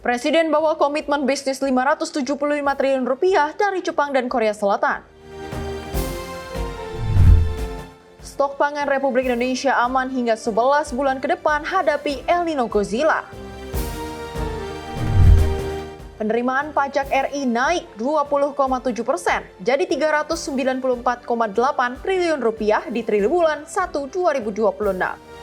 Presiden bawa komitmen bisnis Rp575 triliun dari Jepang dan Korea Selatan. Stok pangan Republik Indonesia aman hingga 11 bulan ke depan hadapi El Nino Godzilla. Penerimaan pajak RI naik 20,7%, jadi Rp394,8 triliun di triwulan 1 2026.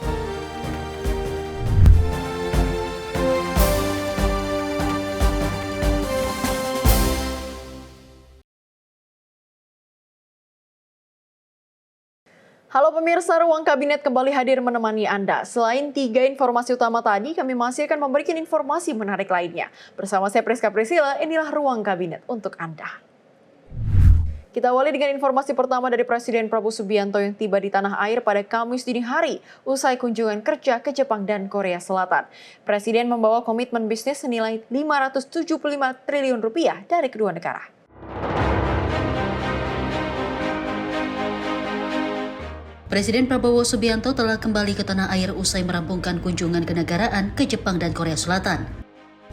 Halo pemirsa, Ruang Kabinet kembali hadir menemani Anda. Selain 3 informasi utama tadi, kami masih akan memberikan informasi menarik lainnya. Bersama saya Priska Priscilla, inilah Ruang Kabinet untuk Anda. Kita awali dengan informasi pertama dari Presiden Prabowo Subianto yang tiba di tanah air pada Kamis dini hari, usai kunjungan kerja ke Jepang dan Korea Selatan. Presiden membawa komitmen bisnis senilai Rp575 triliun dari kedua negara. Presiden Prabowo Subianto telah kembali ke tanah air usai merampungkan kunjungan kenegaraan ke Jepang dan Korea Selatan.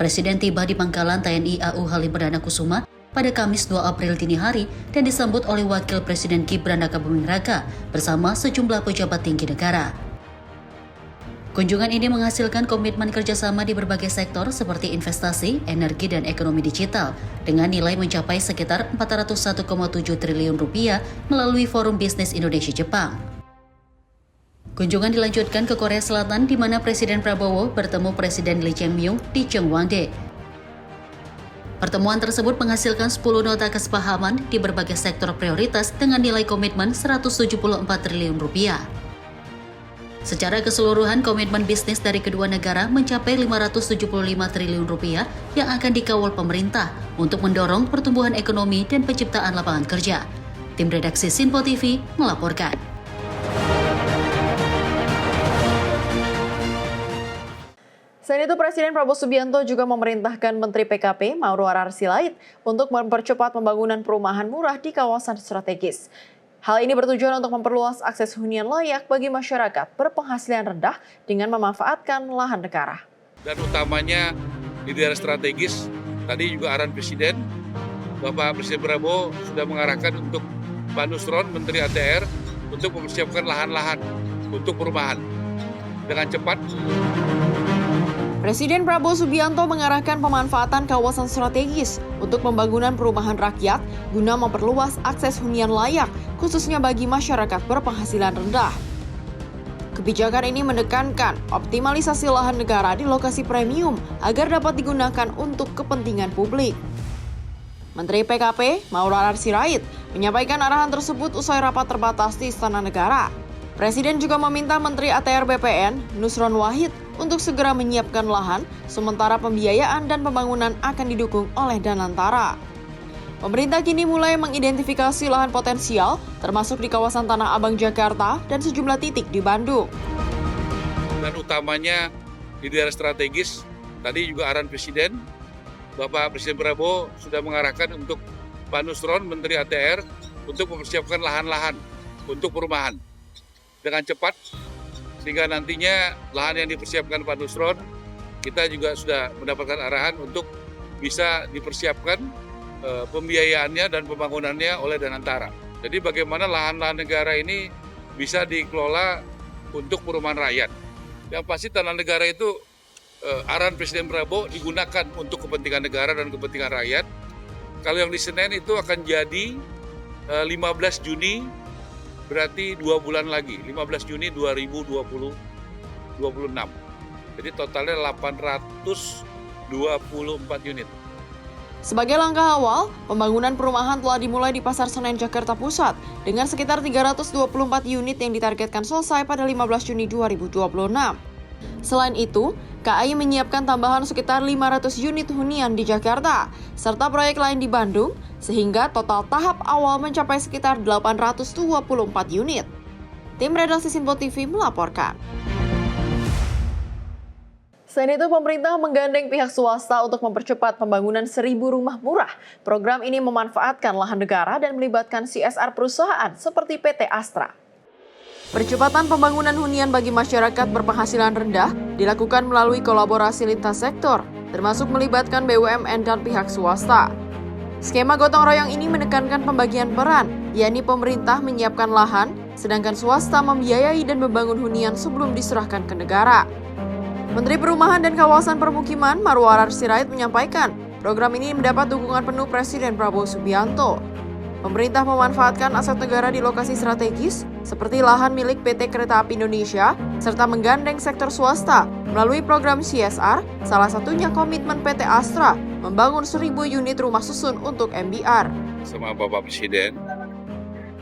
Presiden tiba di Pangkalan TNI AU Halim Perdana Kusuma pada Kamis 2 April dini hari dan disambut oleh Wakil Presiden Gibran Rakabuming Raka bersama sejumlah pejabat tinggi negara. Kunjungan ini menghasilkan komitmen kerjasama di berbagai sektor seperti investasi, energi, dan ekonomi digital dengan nilai mencapai sekitar Rp401,7 triliun melalui Forum Bisnis Indonesia-Jepang. Kunjungan dilanjutkan ke Korea Selatan di mana Presiden Prabowo bertemu Presiden Lee Jae-myung di Cheongwangde. Pertemuan tersebut menghasilkan 10 nota kesepahaman di berbagai sektor prioritas dengan nilai komitmen Rp174 triliun. Secara keseluruhan, komitmen bisnis dari kedua negara mencapai Rp575 triliun yang akan dikawal pemerintah untuk mendorong pertumbuhan ekonomi dan penciptaan lapangan kerja. Tim redaksi Sinpo TV melaporkan. Selain itu, Presiden Prabowo Subianto juga memerintahkan Menteri PKP Mauroar Sirait untuk mempercepat pembangunan perumahan murah di kawasan strategis. Hal ini bertujuan untuk memperluas akses hunian layak bagi masyarakat berpenghasilan rendah dengan memanfaatkan lahan negara. Dan utamanya di daerah strategis, tadi juga arahan Presiden, Bapak Presiden Prabowo sudah mengarahkan untuk Pak Nusron, Menteri ATR, untuk mempersiapkan lahan-lahan untuk perumahan dengan cepat. Presiden Prabowo Subianto mengarahkan pemanfaatan kawasan strategis untuk pembangunan perumahan rakyat guna memperluas akses hunian layak, khususnya bagi masyarakat berpenghasilan rendah. Kebijakan ini menekankan optimalisasi lahan negara di lokasi premium agar dapat digunakan untuk kepentingan publik. Menteri PKP Mauroar Sirait menyampaikan arahan tersebut usai rapat terbatas di Istana Negara. Presiden juga meminta Menteri ATR BPN, Nusron Wahid, untuk segera menyiapkan lahan, sementara pembiayaan dan pembangunan akan didukung oleh Danantara. Pemerintah kini mulai mengidentifikasi lahan potensial, termasuk di kawasan Tanah Abang, Jakarta, dan sejumlah titik di Bandung. Dan utamanya di daerah strategis, tadi juga arahan Presiden, Bapak Presiden Prabowo sudah mengarahkan untuk Pak Nusron, Menteri ATR, untuk mempersiapkan lahan-lahan untuk perumahan dengan cepat, sehingga nantinya lahan yang dipersiapkan Pak Nusron, kita juga sudah mendapatkan arahan untuk bisa dipersiapkan pembiayaannya dan pembangunannya oleh Danantara. Jadi bagaimana lahan-lahan negara ini bisa dikelola untuk perumahan rakyat. Yang pasti tanah negara itu arahan Presiden Prabowo digunakan untuk kepentingan negara dan kepentingan rakyat. Kalau yang di Senen itu akan jadi 15 Juni, berarti 2 bulan lagi, 15 Juni 2026. Jadi totalnya 824 unit. Sebagai langkah awal, pembangunan perumahan telah dimulai di Pasar Senen, Jakarta Pusat, dengan sekitar 324 unit yang ditargetkan selesai pada 15 Juni 2026. Selain itu, KAI menyiapkan tambahan sekitar 500 unit hunian di Jakarta, serta proyek lain di Bandung, sehingga total tahap awal mencapai sekitar 824 unit. Tim redaksi Sinpo TV melaporkan. Selain itu, pemerintah menggandeng pihak swasta untuk mempercepat pembangunan 1.000 rumah murah. Program ini memanfaatkan lahan negara dan melibatkan CSR perusahaan seperti PT Astra. Percepatan pembangunan hunian bagi masyarakat berpenghasilan rendah dilakukan melalui kolaborasi lintas sektor, termasuk melibatkan BUMN dan pihak swasta. Skema gotong royong ini menekankan pembagian peran, yakni pemerintah menyiapkan lahan, sedangkan swasta membiayai dan membangun hunian sebelum diserahkan ke negara. Menteri Perumahan dan Kawasan Permukiman Marwarar Sirait menyampaikan, program ini mendapat dukungan penuh Presiden Prabowo Subianto. Pemerintah memanfaatkan aset negara di lokasi strategis seperti lahan milik PT Kereta Api Indonesia serta menggandeng sektor swasta melalui program CSR, salah satunya komitmen PT Astra membangun 1.000 unit rumah susun untuk MBR. Sama Bapak Presiden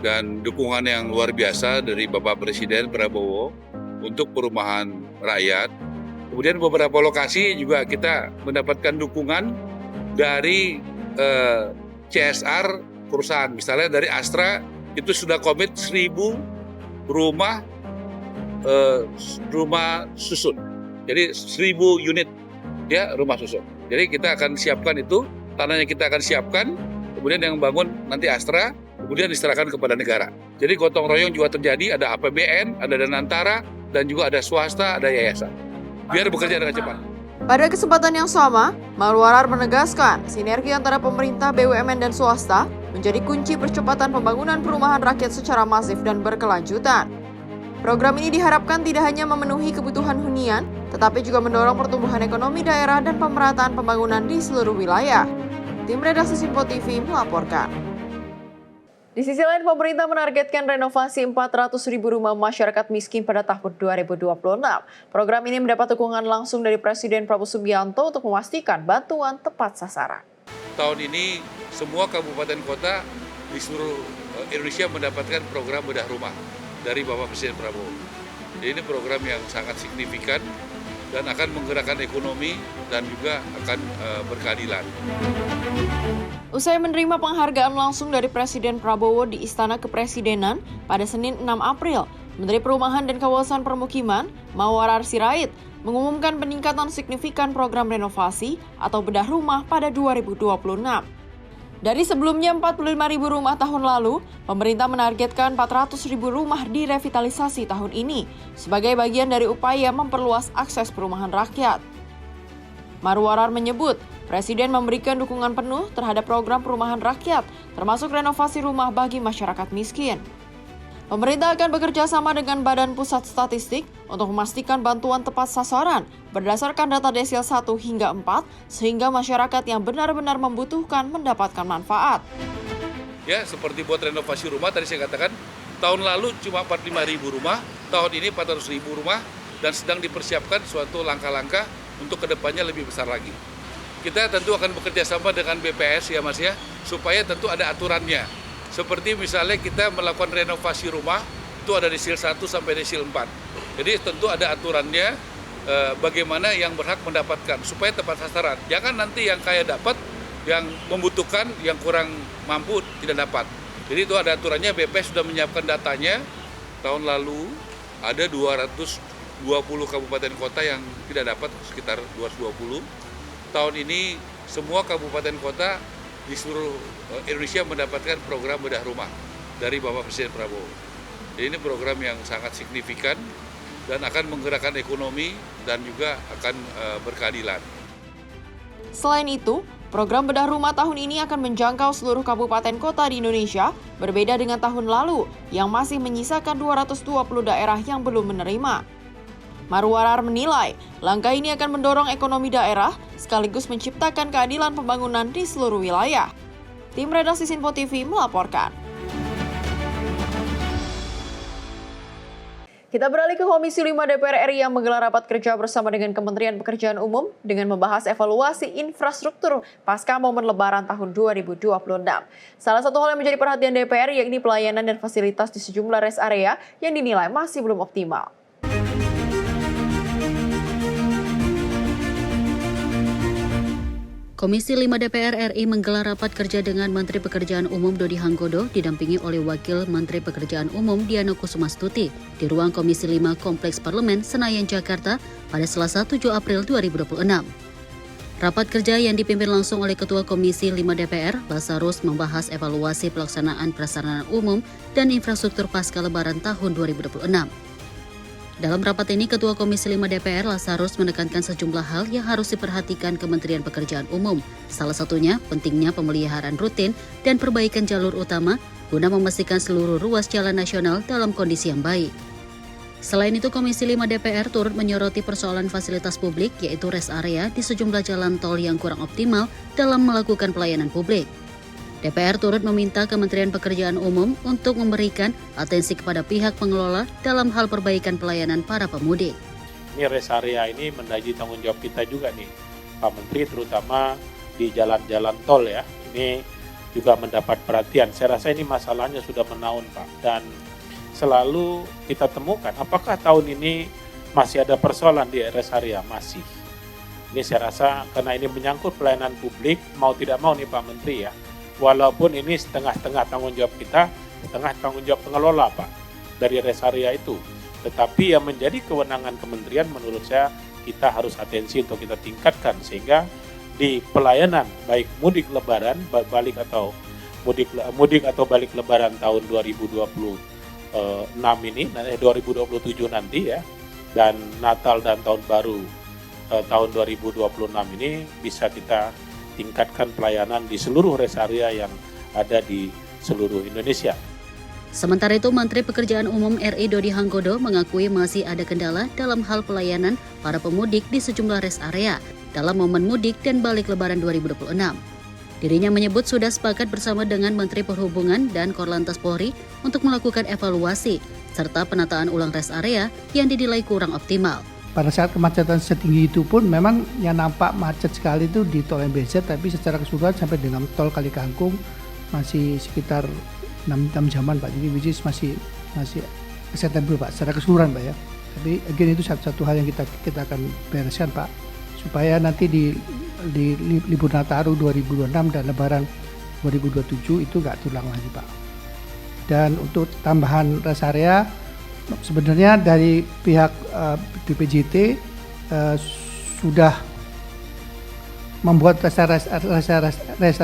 dan dukungan yang luar biasa dari Bapak Presiden Prabowo untuk perumahan rakyat. Kemudian beberapa lokasi juga kita mendapatkan dukungan dari CSR perusahaan, misalnya dari Astra itu sudah komit 1.000 rumah susun, jadi 1.000 unit ya rumah susun. Jadi kita akan siapkan itu, tanahnya kita akan siapkan, kemudian yang bangun nanti Astra, kemudian diserahkan kepada negara. Jadi gotong royong juga terjadi, ada APBN, ada Danantara, dan juga ada swasta, ada yayasan, biar bekerja dengan cepat. Pada kesempatan yang sama, Marwarar menegaskan sinergi antara pemerintah, BUMN, dan swasta menjadi kunci percepatan pembangunan perumahan rakyat secara masif dan berkelanjutan. Program ini diharapkan tidak hanya memenuhi kebutuhan hunian, tetapi juga mendorong pertumbuhan ekonomi daerah dan pemerataan pembangunan di seluruh wilayah. Tim Redaksi Simpo TV melaporkan. Di sisi lain, pemerintah menargetkan renovasi 400.000 rumah masyarakat miskin pada tahun 2026. Program ini mendapat dukungan langsung dari Presiden Prabowo Subianto untuk memastikan bantuan tepat sasaran. Tahun ini semua kabupaten kota di seluruh Indonesia mendapatkan program bedah rumah dari Bapak Presiden Prabowo. Jadi ini program yang sangat signifikan dan akan menggerakkan ekonomi dan juga akan berkeadilan. Usai menerima penghargaan langsung dari Presiden Prabowo di Istana Kepresidenan pada Senin 6 April, Menteri Perumahan dan Kawasan Permukiman Marwarar Sirait mengumumkan peningkatan signifikan program renovasi atau bedah rumah pada 2026. Dari sebelumnya 45.000 rumah tahun lalu, pemerintah menargetkan 400.000 rumah direvitalisasi tahun ini sebagai bagian dari upaya memperluas akses perumahan rakyat. Marwarar menyebut, Presiden memberikan dukungan penuh terhadap program perumahan rakyat, termasuk renovasi rumah bagi masyarakat miskin. Pemerintah akan bekerja sama dengan Badan Pusat Statistik untuk memastikan bantuan tepat sasaran berdasarkan data desil 1 hingga 4, sehingga masyarakat yang benar-benar membutuhkan mendapatkan manfaat. Ya, seperti buat renovasi rumah, tadi saya katakan, tahun lalu cuma 45.000 rumah, tahun ini 400.000 rumah, dan sedang dipersiapkan suatu langkah-langkah untuk kedepannya lebih besar lagi. Kita tentu akan bekerja sama dengan BPS ya Mas ya, supaya tentu ada aturannya. Seperti misalnya kita melakukan renovasi rumah, itu ada desil 1 sampai desil 4. Jadi tentu ada aturannya bagaimana yang berhak mendapatkan, supaya tepat sasaran. Jangan nanti yang kaya dapat, yang membutuhkan, yang kurang mampu tidak dapat. Jadi itu ada aturannya, BPS sudah menyiapkan datanya. Tahun lalu ada 220 kabupaten kota yang tidak dapat, sekitar 220. Tahun ini semua kabupaten kota di seluruh Indonesia mendapatkan program bedah rumah dari Bapak Presiden Prabowo. Jadi ini program yang sangat signifikan dan akan menggerakkan ekonomi dan juga akan berkeadilan. Selain itu, program bedah rumah tahun ini akan menjangkau seluruh kabupaten kota di Indonesia, berbeda dengan tahun lalu yang masih menyisakan 220 daerah yang belum menerima. Marwarar menilai, langkah ini akan mendorong ekonomi daerah sekaligus menciptakan keadilan pembangunan di seluruh wilayah. Tim Redaksi Simpo TV melaporkan. Kita beralih ke Komisi 5 DPR RI yang menggelar rapat kerja bersama dengan Kementerian Pekerjaan Umum dengan membahas evaluasi infrastruktur pasca momen Lebaran tahun 2026. Salah satu hal yang menjadi perhatian DPR yakni pelayanan dan fasilitas di sejumlah rest area yang dinilai masih belum optimal. Komisi 5 DPR RI menggelar rapat kerja dengan Menteri Pekerjaan Umum Dodi Hanggodo didampingi oleh Wakil Menteri Pekerjaan Umum Diana Kusumastuti di ruang Komisi 5 Kompleks Parlemen Senayan, Jakarta pada Selasa 7 April 2026. Rapat kerja yang dipimpin langsung oleh Ketua Komisi 5 DPR, Basarus, membahas evaluasi pelaksanaan prasarana umum dan infrastruktur pasca Lebaran tahun 2026. Dalam rapat ini, Ketua Komisi 5 DPR Lazarus menekankan sejumlah hal yang harus diperhatikan Kementerian Pekerjaan Umum. Salah satunya, pentingnya pemeliharaan rutin dan perbaikan jalur utama guna memastikan seluruh ruas jalan nasional dalam kondisi yang baik. Selain itu, Komisi 5 DPR turut menyoroti persoalan fasilitas publik, yaitu rest area di sejumlah jalan tol yang kurang optimal dalam melakukan pelayanan publik. DPR turut meminta Kementerian Pekerjaan Umum untuk memberikan atensi kepada pihak pengelola dalam hal perbaikan pelayanan para pemudik. Ini rest area ini menjadi tanggung jawab kita juga nih, Pak Menteri, terutama di jalan-jalan tol ya. Ini juga mendapat perhatian. Saya rasa ini masalahnya sudah menaun, Pak. Dan selalu kita temukan, apakah tahun ini masih ada persoalan di rest area? Masih. Ini saya rasa karena ini menyangkut pelayanan publik, mau tidak mau nih Pak Menteri ya. Walaupun ini setengah-setengah tanggung jawab kita, setengah tanggung jawab pengelola Pak, dari rest area itu. Tetapi yang menjadi kewenangan kementerian menurut saya kita harus atensi untuk kita tingkatkan sehingga di pelayanan baik mudik lebaran, balik atau mudik atau balik lebaran tahun 2026 ini, 2027 nanti ya, dan Natal dan Tahun Baru tahun 2026 ini bisa kita tingkatkan pelayanan di seluruh rest area yang ada di seluruh Indonesia. Sementara itu, Menteri Pekerjaan Umum RI Dodi Hanggodo mengakui masih ada kendala dalam hal pelayanan para pemudik di sejumlah rest area dalam momen mudik dan balik lebaran 2026. Dirinya menyebut sudah sepakat bersama dengan Menteri Perhubungan dan Korlantas Polri untuk melakukan evaluasi serta penataan ulang rest area yang dinilai kurang optimal. Pada saat kemacetan setinggi itu pun memang yang nampak macet sekali itu di tol MBZ, tapi secara keseluruhan sampai dengan tol Kali Kangkung masih sekitar 6 jaman Pak. Jadi which is masih acceptable Pak secara keseluruhan Pak ya. Tapi again itu satu hal yang kita akan bereskan Pak, supaya nanti di libur Nataru 2026 dan Lebaran 2027 itu nggak terulang lagi Pak. Dan untuk tambahan rest area, sebenarnya dari pihak BPJT sudah membuat rest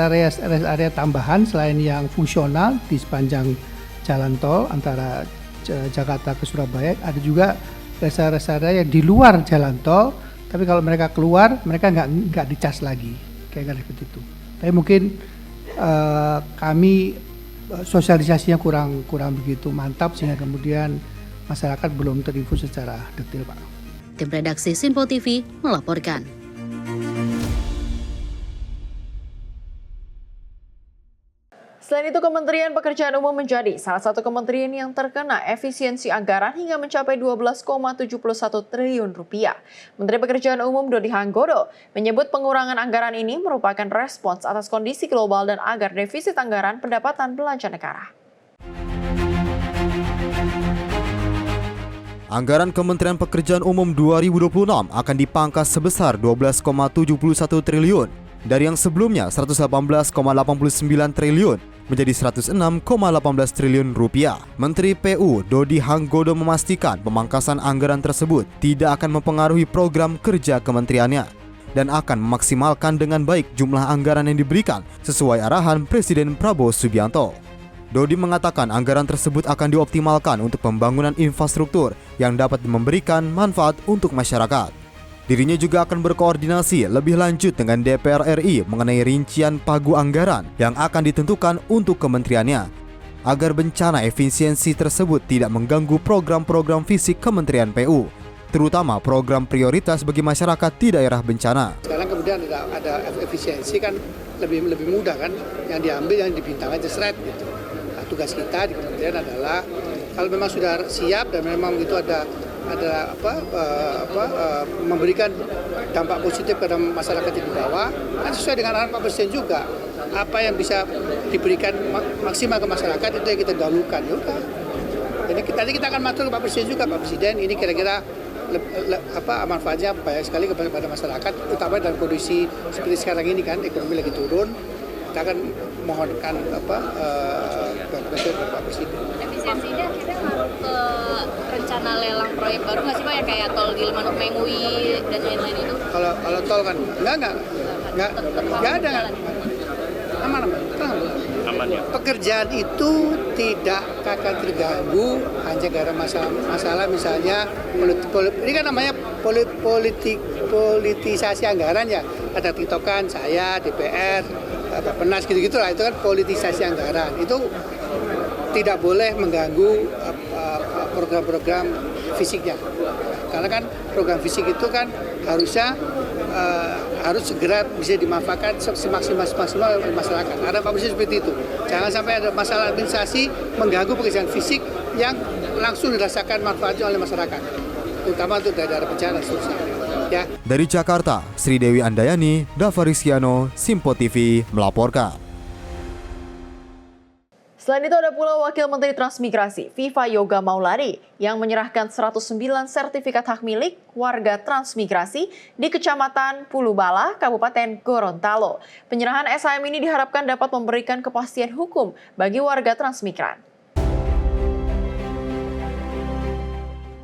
area tambahan selain yang fungsional di sepanjang jalan tol antara Jakarta ke Surabaya. Ada juga rest area yang di luar jalan tol, tapi kalau mereka keluar mereka nggak dicas lagi, kayak seperti itu. Tapi mungkin kami sosialisasinya kurang begitu mantap sehingga kemudian masyarakat belum terinfo secara detail, Pak. Tim redaksi Sinpo TV melaporkan. Selain itu, Kementerian Pekerjaan Umum menjadi salah satu kementerian yang terkena efisiensi anggaran hingga mencapai 12,71 triliun rupiah. Menteri Pekerjaan Umum Dodi Hanggodo menyebut pengurangan anggaran ini merupakan respons atas kondisi global dan agar defisit anggaran pendapatan belanja negara. Anggaran Kementerian Pekerjaan Umum 2026 akan dipangkas sebesar 12,71 triliun dari yang sebelumnya 118,89 triliun menjadi 106,18 triliun rupiah. Menteri PU Dodi Hanggodo memastikan pemangkasan anggaran tersebut tidak akan mempengaruhi program kerja kementeriannya dan akan memaksimalkan dengan baik jumlah anggaran yang diberikan sesuai arahan Presiden Prabowo Subianto. Dodi mengatakan anggaran tersebut akan dioptimalkan untuk pembangunan infrastruktur yang dapat memberikan manfaat untuk masyarakat. Dirinya juga akan berkoordinasi lebih lanjut dengan DPR RI mengenai rincian pagu anggaran yang akan ditentukan untuk kementeriannya, agar bencana efisiensi tersebut tidak mengganggu program-program fisik Kementerian PU, terutama program prioritas bagi masyarakat di daerah bencana. Sekarang kemudian ada efisiensi kan lebih mudah kan, yang diambil yang dibintang aja seret gitu. Nah, tugas kita di kementerian adalah kalau memang sudah siap dan memang itu ada memberikan dampak positif pada masyarakat di bawah, kan sesuai dengan arahan Pak Presiden juga. Apa yang bisa diberikan maksimal ke masyarakat itu yang kita dahulukan. Ya udah. Jadi kita akan matur ke Pak Presiden juga, Pak Presiden ini kira-kira manfaatnya banyak sekali kepada masyarakat, terutama dalam kondisi seperti sekarang ini kan ekonomi lagi turun. Kita akan mohonkan Pak Presiden. Efisiensi ini akhirnya ngaruh ke rencana lelang proyek baru nggak sih Pak, yang kayak tol Gilimanuk Mengui dan lain-lain itu? Kalau tol kan nggak ada, aman. aman ya. Pekerjaan itu tidak akan terganggu hanya gara masalah misalnya ini kan namanya politisasi anggaran ya. Ada tiktokan saya, DPR, Bappenas gitu-gitu lah, itu kan politisasi anggaran. Itu tidak boleh mengganggu program-program fisiknya. Karena kan program fisik itu kan harusnya harus segera bisa dimanfaatkan semaksimal oleh masyarakat. Ada Pak Presiden seperti itu. Jangan sampai ada masalah administrasi mengganggu pekerjaan fisik yang langsung dirasakan manfaatnya oleh masyarakat, terutama untuk daerah bencana seterusnya. Ya. Dari Jakarta, Sri Dewi Andayani, Dava Rizkyano, Simpo TV melaporkan. Selain itu ada pula Wakil Menteri Transmigrasi, Viva Yoga Mauladi, yang menyerahkan 109 sertifikat hak milik warga transmigrasi di Kecamatan Pulubala, Kabupaten Gorontalo. Penyerahan SHM ini diharapkan dapat memberikan kepastian hukum bagi warga transmigran.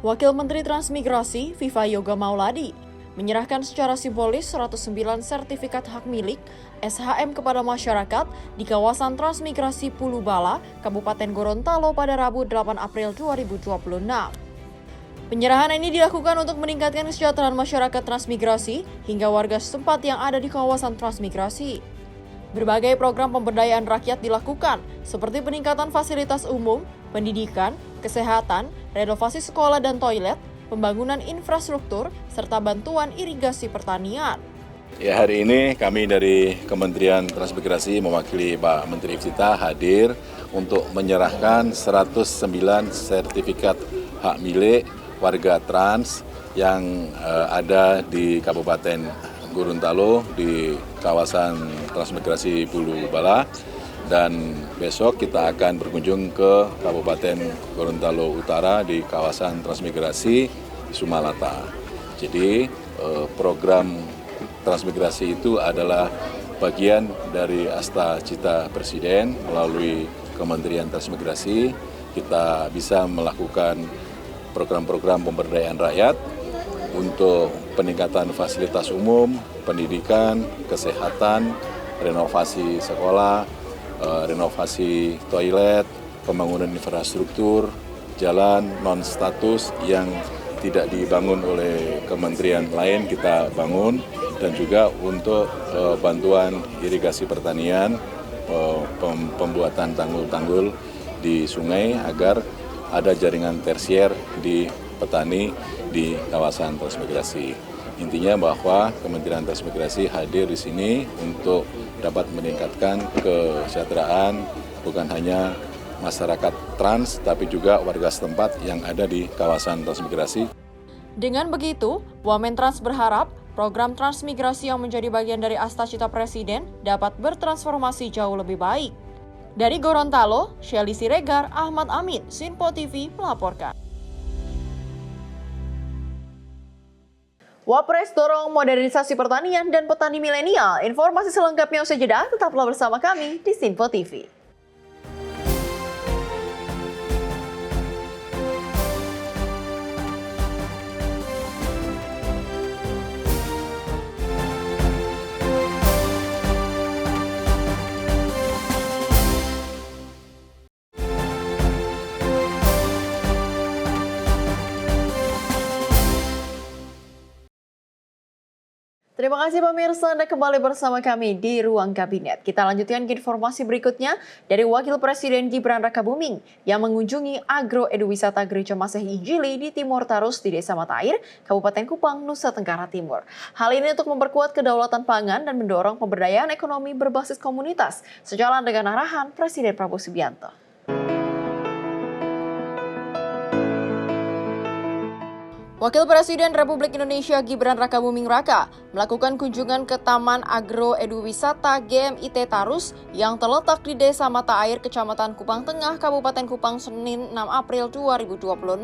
Wakil Menteri Transmigrasi, Viva Yoga Mauladi, menyerahkan secara simbolis 109 sertifikat hak milik SHM kepada masyarakat di kawasan transmigrasi Pulubala, Kabupaten Gorontalo pada Rabu 8 April 2026. Penyerahan ini dilakukan untuk meningkatkan kesejahteraan masyarakat transmigrasi hingga warga setempat yang ada di kawasan transmigrasi. Berbagai program pemberdayaan rakyat dilakukan, seperti peningkatan fasilitas umum, pendidikan, kesehatan, renovasi sekolah dan toilet, pembangunan infrastruktur, serta bantuan irigasi pertanian. Ya, hari ini kami dari Kementerian Transmigrasi mewakili Pak Menteri Iftitah hadir untuk menyerahkan 109 sertifikat hak milik warga trans yang ada di Kabupaten Gorontalo di kawasan transmigrasi Pulubala. Dan besok kita akan berkunjung ke Kabupaten Gorontalo Utara di kawasan transmigrasi Sumalata. Jadi program transmigrasi itu adalah bagian dari Asta Cita Presiden. Melalui Kementerian Transmigrasi kita bisa melakukan program-program pemberdayaan rakyat untuk peningkatan fasilitas umum, pendidikan, kesehatan, renovasi sekolah, renovasi toilet, pembangunan infrastruktur, jalan non-status yang tidak dibangun oleh kementerian lain kita bangun, dan juga untuk bantuan irigasi pertanian, pembuatan tanggul-tanggul di sungai agar ada jaringan tersier di petani di kawasan transmigrasi. Intinya bahwa Kementerian Transmigrasi hadir di sini untuk dapat meningkatkan kesejahteraan bukan hanya masyarakat trans, tapi juga warga setempat yang ada di kawasan transmigrasi. Dengan begitu, Wamentrans berharap program transmigrasi yang menjadi bagian dari Asta Cita Presiden dapat bertransformasi jauh lebih baik. Dari Gorontalo, Shelly Siregar, Ahmad Amin, Simpo TV melaporkan. Wapres dorong modernisasi pertanian dan petani milenial. Informasi selengkapnya usai jeda, tetaplah bersama kami di Simpo TV. Terima kasih pemirsa, Anda kembali bersama kami di Ruang Kabinet. Kita lanjutkan ke informasi berikutnya dari Wakil Presiden Gibran Rakabuming yang mengunjungi Agro Eduwisata Gereja Masehi Injili di Timur Tarus di Desa Matair, Kabupaten Kupang, Nusa Tenggara Timur. Hal ini untuk memperkuat kedaulatan pangan dan mendorong pemberdayaan ekonomi berbasis komunitas, sejalan dengan arahan Presiden Prabowo Subianto. Wakil Presiden Republik Indonesia Gibran Rakabuming Raka melakukan kunjungan ke Taman Agro Eduwisata GMIT Tarus yang terletak di Desa Mata Air, Kecamatan Kupang Tengah, Kabupaten Kupang, Senin 6 April 2026.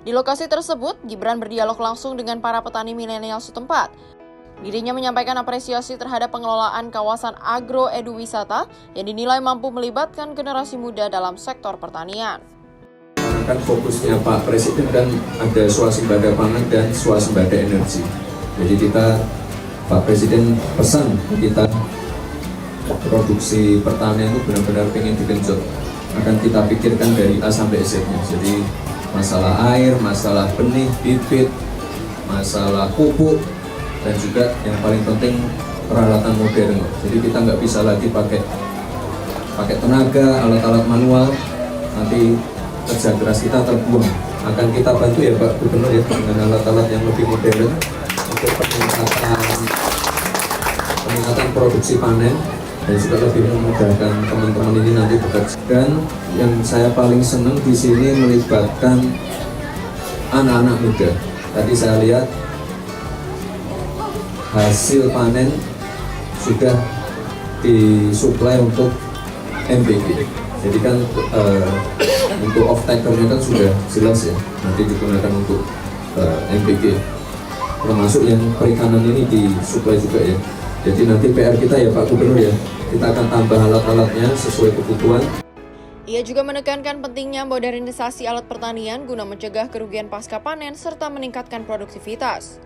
Di lokasi tersebut, Gibran berdialog langsung dengan para petani milenial setempat. Dirinya menyampaikan apresiasi terhadap pengelolaan kawasan Agro Eduwisata yang dinilai mampu melibatkan generasi muda dalam sektor pertanian. Kan fokusnya Pak Presiden kan ada swasembada pangan dan swasembada energi. Jadi kita Pak Presiden pesan kita produksi pertanian itu benar-benar pengen digenjot, akan kita pikirkan dari A sampai Z-nya. Jadi masalah air, masalah benih, bibit, masalah pupuk, dan juga yang paling penting peralatan modern. Jadi kita nggak bisa lagi pakai tenaga, alat-alat manual, nanti kerja keras kita terbuang. Akan kita bantu ya Pak Gubernur ya dengan alat-alat yang lebih modern untuk peningkatan produksi panen dan juga lebih memudahkan teman-teman ini nanti bekerja. Dan yang saya paling senang di sini melibatkan anak-anak muda. Tadi saya lihat hasil panen sudah disuplai untuk MPK. Jadi kan untuk off-takernya kan sudah jelas ya, nanti digunakan untuk MPK. Termasuk yang perikanan ini disuplai juga ya. Jadi nanti PR kita ya Pak Gubernur ya, kita akan tambah alat-alatnya sesuai kebutuhan. Ia juga menekankan pentingnya modernisasi alat pertanian guna mencegah kerugian pasca panen serta meningkatkan produktivitas.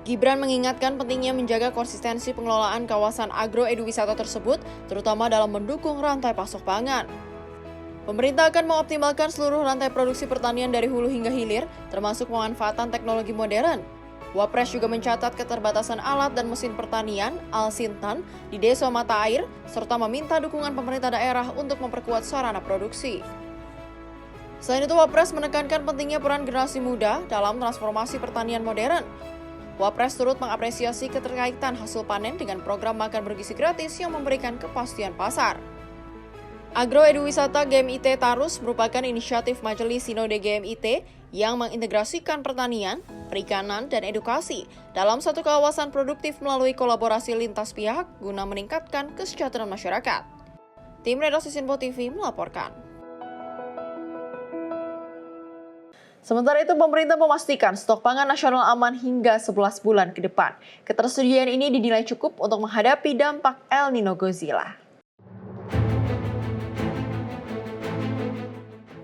Gibran mengingatkan pentingnya menjaga konsistensi pengelolaan kawasan agro-eduwisata tersebut, terutama dalam mendukung rantai pasok pangan. Pemerintah akan mengoptimalkan seluruh rantai produksi pertanian dari hulu hingga hilir, termasuk pemanfaatan teknologi modern. Wapres juga mencatat keterbatasan alat dan mesin pertanian, Al-Sintan, di Desa Mata Air, serta meminta dukungan pemerintah daerah untuk memperkuat sarana produksi. Selain itu, Wapres menekankan pentingnya peran generasi muda dalam transformasi pertanian modern. Wapres turut mengapresiasi keterkaitan hasil panen dengan program makan bergizi gratis yang memberikan kepastian pasar. Agro-eduwisata GMIT Tarus merupakan inisiatif Majelis Sinode GMIT yang mengintegrasikan pertanian, perikanan, dan edukasi dalam satu kawasan produktif melalui kolaborasi lintas pihak guna meningkatkan kesejahteraan masyarakat. Tim Redaksi Sinpo TV melaporkan. Sementara itu, pemerintah memastikan stok pangan nasional aman hingga 11 bulan ke depan. Ketersediaan ini dinilai cukup untuk menghadapi dampak El Nino Godzilla.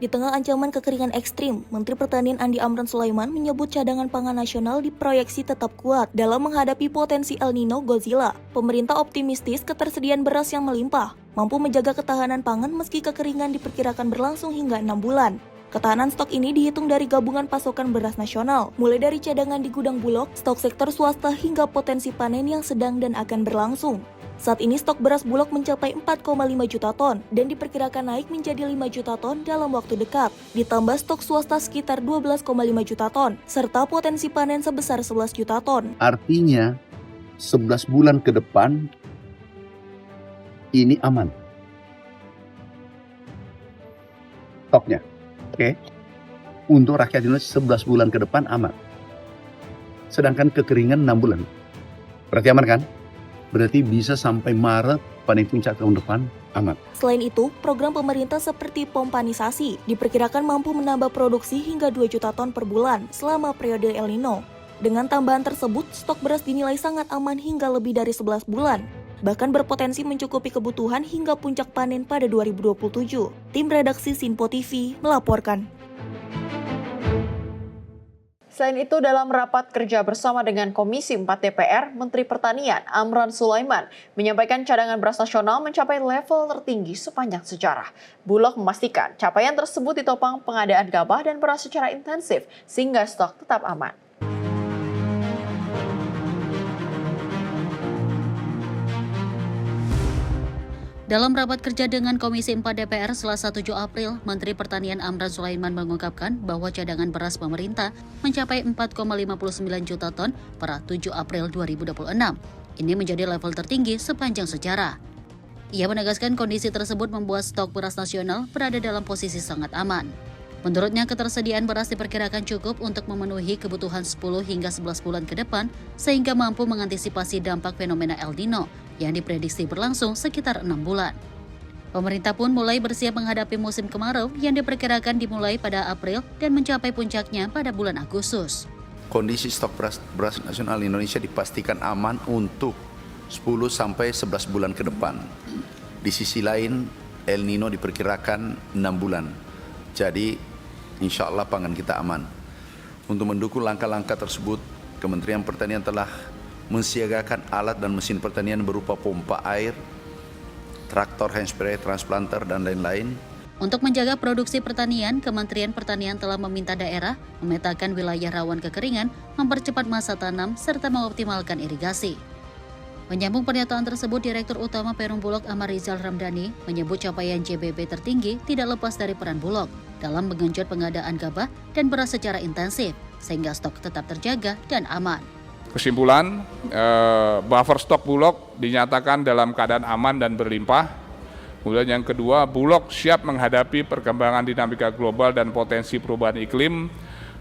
Di tengah ancaman kekeringan ekstrim, Menteri Pertanian Andi Amran Sulaiman menyebut cadangan pangan nasional diproyeksi tetap kuat dalam menghadapi potensi El Nino Godzilla. Pemerintah optimistis ketersediaan beras yang melimpah, mampu menjaga ketahanan pangan meski kekeringan diperkirakan berlangsung hingga 6 bulan. Ketahanan stok ini dihitung dari gabungan pasokan beras nasional, mulai dari cadangan di gudang Bulog, stok sektor swasta hingga potensi panen yang sedang dan akan berlangsung. Saat ini stok beras Bulog mencapai 4,5 juta ton dan diperkirakan naik menjadi 5 juta ton dalam waktu dekat. Ditambah stok swasta sekitar 12,5 juta ton, serta potensi panen sebesar 11 juta ton. Artinya 11 bulan ke depan ini aman stoknya. Oke. Untuk rakyat Indonesia 11 bulan ke depan aman. Sedangkan kekeringan 6 bulan. Berarti aman kan? Berarti bisa sampai Maret panen puncak tahun depan aman. Selain itu, program pemerintah seperti pompanisasi diperkirakan mampu menambah produksi hingga 2 juta ton per bulan selama periode El Nino. Dengan tambahan tersebut, stok beras dinilai sangat aman hingga lebih dari 11 bulan. Bahkan berpotensi mencukupi kebutuhan hingga puncak panen pada 2027. Tim Redaksi Sinpo TV melaporkan. Selain itu, dalam rapat kerja bersama dengan Komisi 4 DPR, Menteri Pertanian Amran Sulaiman menyampaikan cadangan beras nasional mencapai level tertinggi sepanjang sejarah. Bulog memastikan capaian tersebut ditopang pengadaan gabah dan beras secara intensif sehingga stok tetap aman. Dalam rapat kerja dengan Komisi 4 DPR Selasa 7 April, Menteri Pertanian Amran Sulaiman mengungkapkan bahwa cadangan beras pemerintah mencapai 4,59 juta ton per 7 April 2026. Ini menjadi level tertinggi sepanjang sejarah. Ia menegaskan kondisi tersebut membuat stok beras nasional berada dalam posisi sangat aman. Menurutnya, ketersediaan beras diperkirakan cukup untuk memenuhi kebutuhan 10 hingga 11 bulan ke depan, sehingga mampu mengantisipasi dampak fenomena El Nino yang diprediksi berlangsung sekitar 6 bulan. Pemerintah pun mulai bersiap menghadapi musim kemarau yang diperkirakan dimulai pada April dan mencapai puncaknya pada bulan Agustus. Kondisi stok beras nasional Indonesia dipastikan aman untuk 10 sampai 11 bulan ke depan. Di sisi lain, El Nino diperkirakan 6 bulan. Jadi, insya Allah pangan kita aman. Untuk mendukung langkah-langkah tersebut, Kementerian Pertanian telah mensiagakan alat dan mesin pertanian berupa pompa air, traktor, hand spray, transplanter, dan lain-lain. Untuk menjaga produksi pertanian, Kementerian Pertanian telah meminta daerah memetakan wilayah rawan kekeringan, mempercepat masa tanam, serta mengoptimalkan irigasi. Menyambung pernyataan tersebut, Direktur Utama Perum Bulog Ahmad Rizal Ramdhani menyebut capaian JBP tertinggi tidak lepas dari peran Bulog dalam menggenjot pengadaan gabah dan beras secara intensif, sehingga stok tetap terjaga dan aman. Kesimpulan, buffer stok Bulog dinyatakan dalam keadaan aman dan berlimpah. Kemudian yang kedua, Bulog siap menghadapi perkembangan dinamika global dan potensi perubahan iklim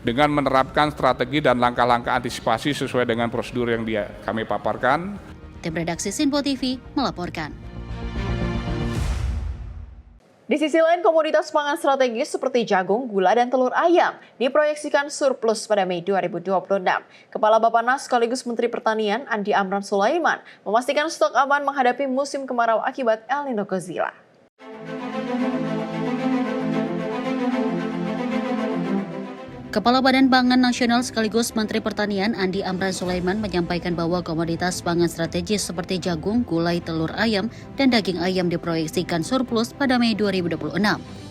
dengan menerapkan strategi dan langkah-langkah antisipasi sesuai dengan prosedur yang kami paparkan. Tim redaksi Sinpo TV melaporkan. Di sisi lain, komoditas pangan strategis seperti jagung, gula, dan telur ayam diproyeksikan surplus pada Mei 2026. Kepala Bappenas sekaligus Menteri Pertanian Andi Amran Sulaiman memastikan stok aman menghadapi musim kemarau akibat El Nino Godzilla. Kepala Badan Pangan Nasional sekaligus Menteri Pertanian Andi Amran Sulaiman menyampaikan bahwa komoditas pangan strategis seperti jagung, gulai, telur ayam, dan daging ayam diproyeksikan surplus pada Mei 2026.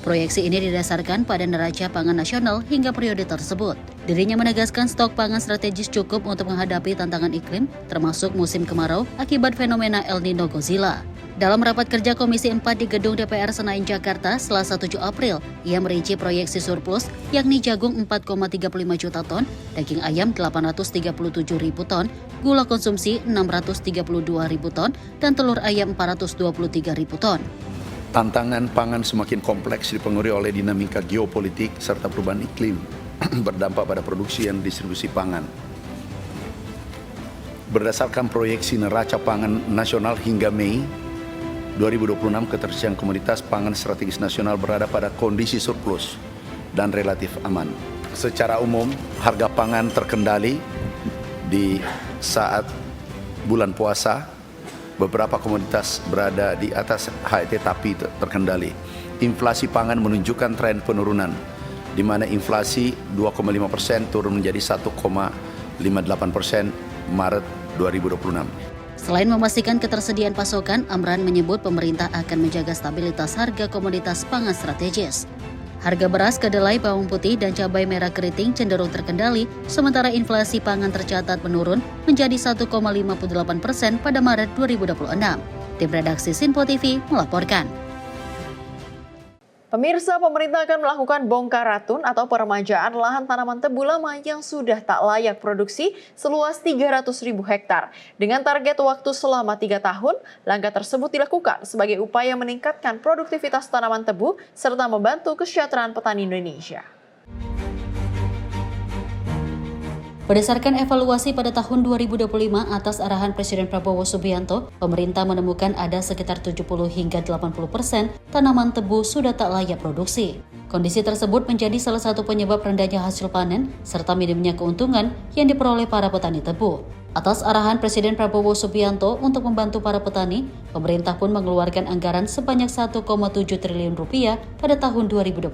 Proyeksi ini didasarkan pada neraca pangan nasional hingga periode tersebut. Dirinya menegaskan stok pangan strategis cukup untuk menghadapi tantangan iklim, termasuk musim kemarau akibat fenomena El Nino Godzilla. Dalam rapat kerja Komisi 4 di Gedung DPR Senayan, Jakarta, Selasa 7 April, ia merinci proyeksi surplus, yakni jagung 4,35 juta ton, daging ayam 837 ribu ton, gula konsumsi 632 ribu ton, dan telur ayam 423 ribu ton. Tantangan pangan semakin kompleks dipengaruhi oleh dinamika geopolitik serta perubahan iklim berdampak pada produksi dan distribusi pangan. Berdasarkan proyeksi neraca pangan nasional hingga Mei 2026, ketersediaan komoditas pangan strategis nasional berada pada kondisi surplus dan relatif aman. Secara umum, harga pangan terkendali di saat bulan puasa. Beberapa komoditas berada di atas HET tapi terkendali. Inflasi pangan menunjukkan tren penurunan, di mana inflasi 2,5% turun menjadi 1,58% Maret 2026. Selain memastikan ketersediaan pasokan, Amran menyebut pemerintah akan menjaga stabilitas harga komoditas pangan strategis. Harga beras, kedelai, bawang putih, dan cabai merah keriting cenderung terkendali, sementara inflasi pangan tercatat menurun menjadi 1,58% pada Maret 2026. Tim redaksi Sinpo TV melaporkan. Pemirsa, pemerintah akan melakukan bongkar ratun atau peremajaan lahan tanaman tebu lama yang sudah tak layak produksi seluas 300.000 hektar. Dengan target waktu selama 3 tahun, langkah tersebut dilakukan sebagai upaya meningkatkan produktivitas tanaman tebu serta membantu kesejahteraan petani Indonesia. Berdasarkan evaluasi pada tahun 2025 atas arahan Presiden Prabowo Subianto, pemerintah menemukan ada sekitar 70 hingga 80% tanaman tebu sudah tak layak produksi. Kondisi tersebut menjadi salah satu penyebab rendahnya hasil panen serta minimnya keuntungan yang diperoleh para petani tebu. Atas arahan Presiden Prabowo Subianto untuk membantu para petani, pemerintah pun mengeluarkan anggaran sebanyak 1,7 triliun rupiah pada tahun 2025.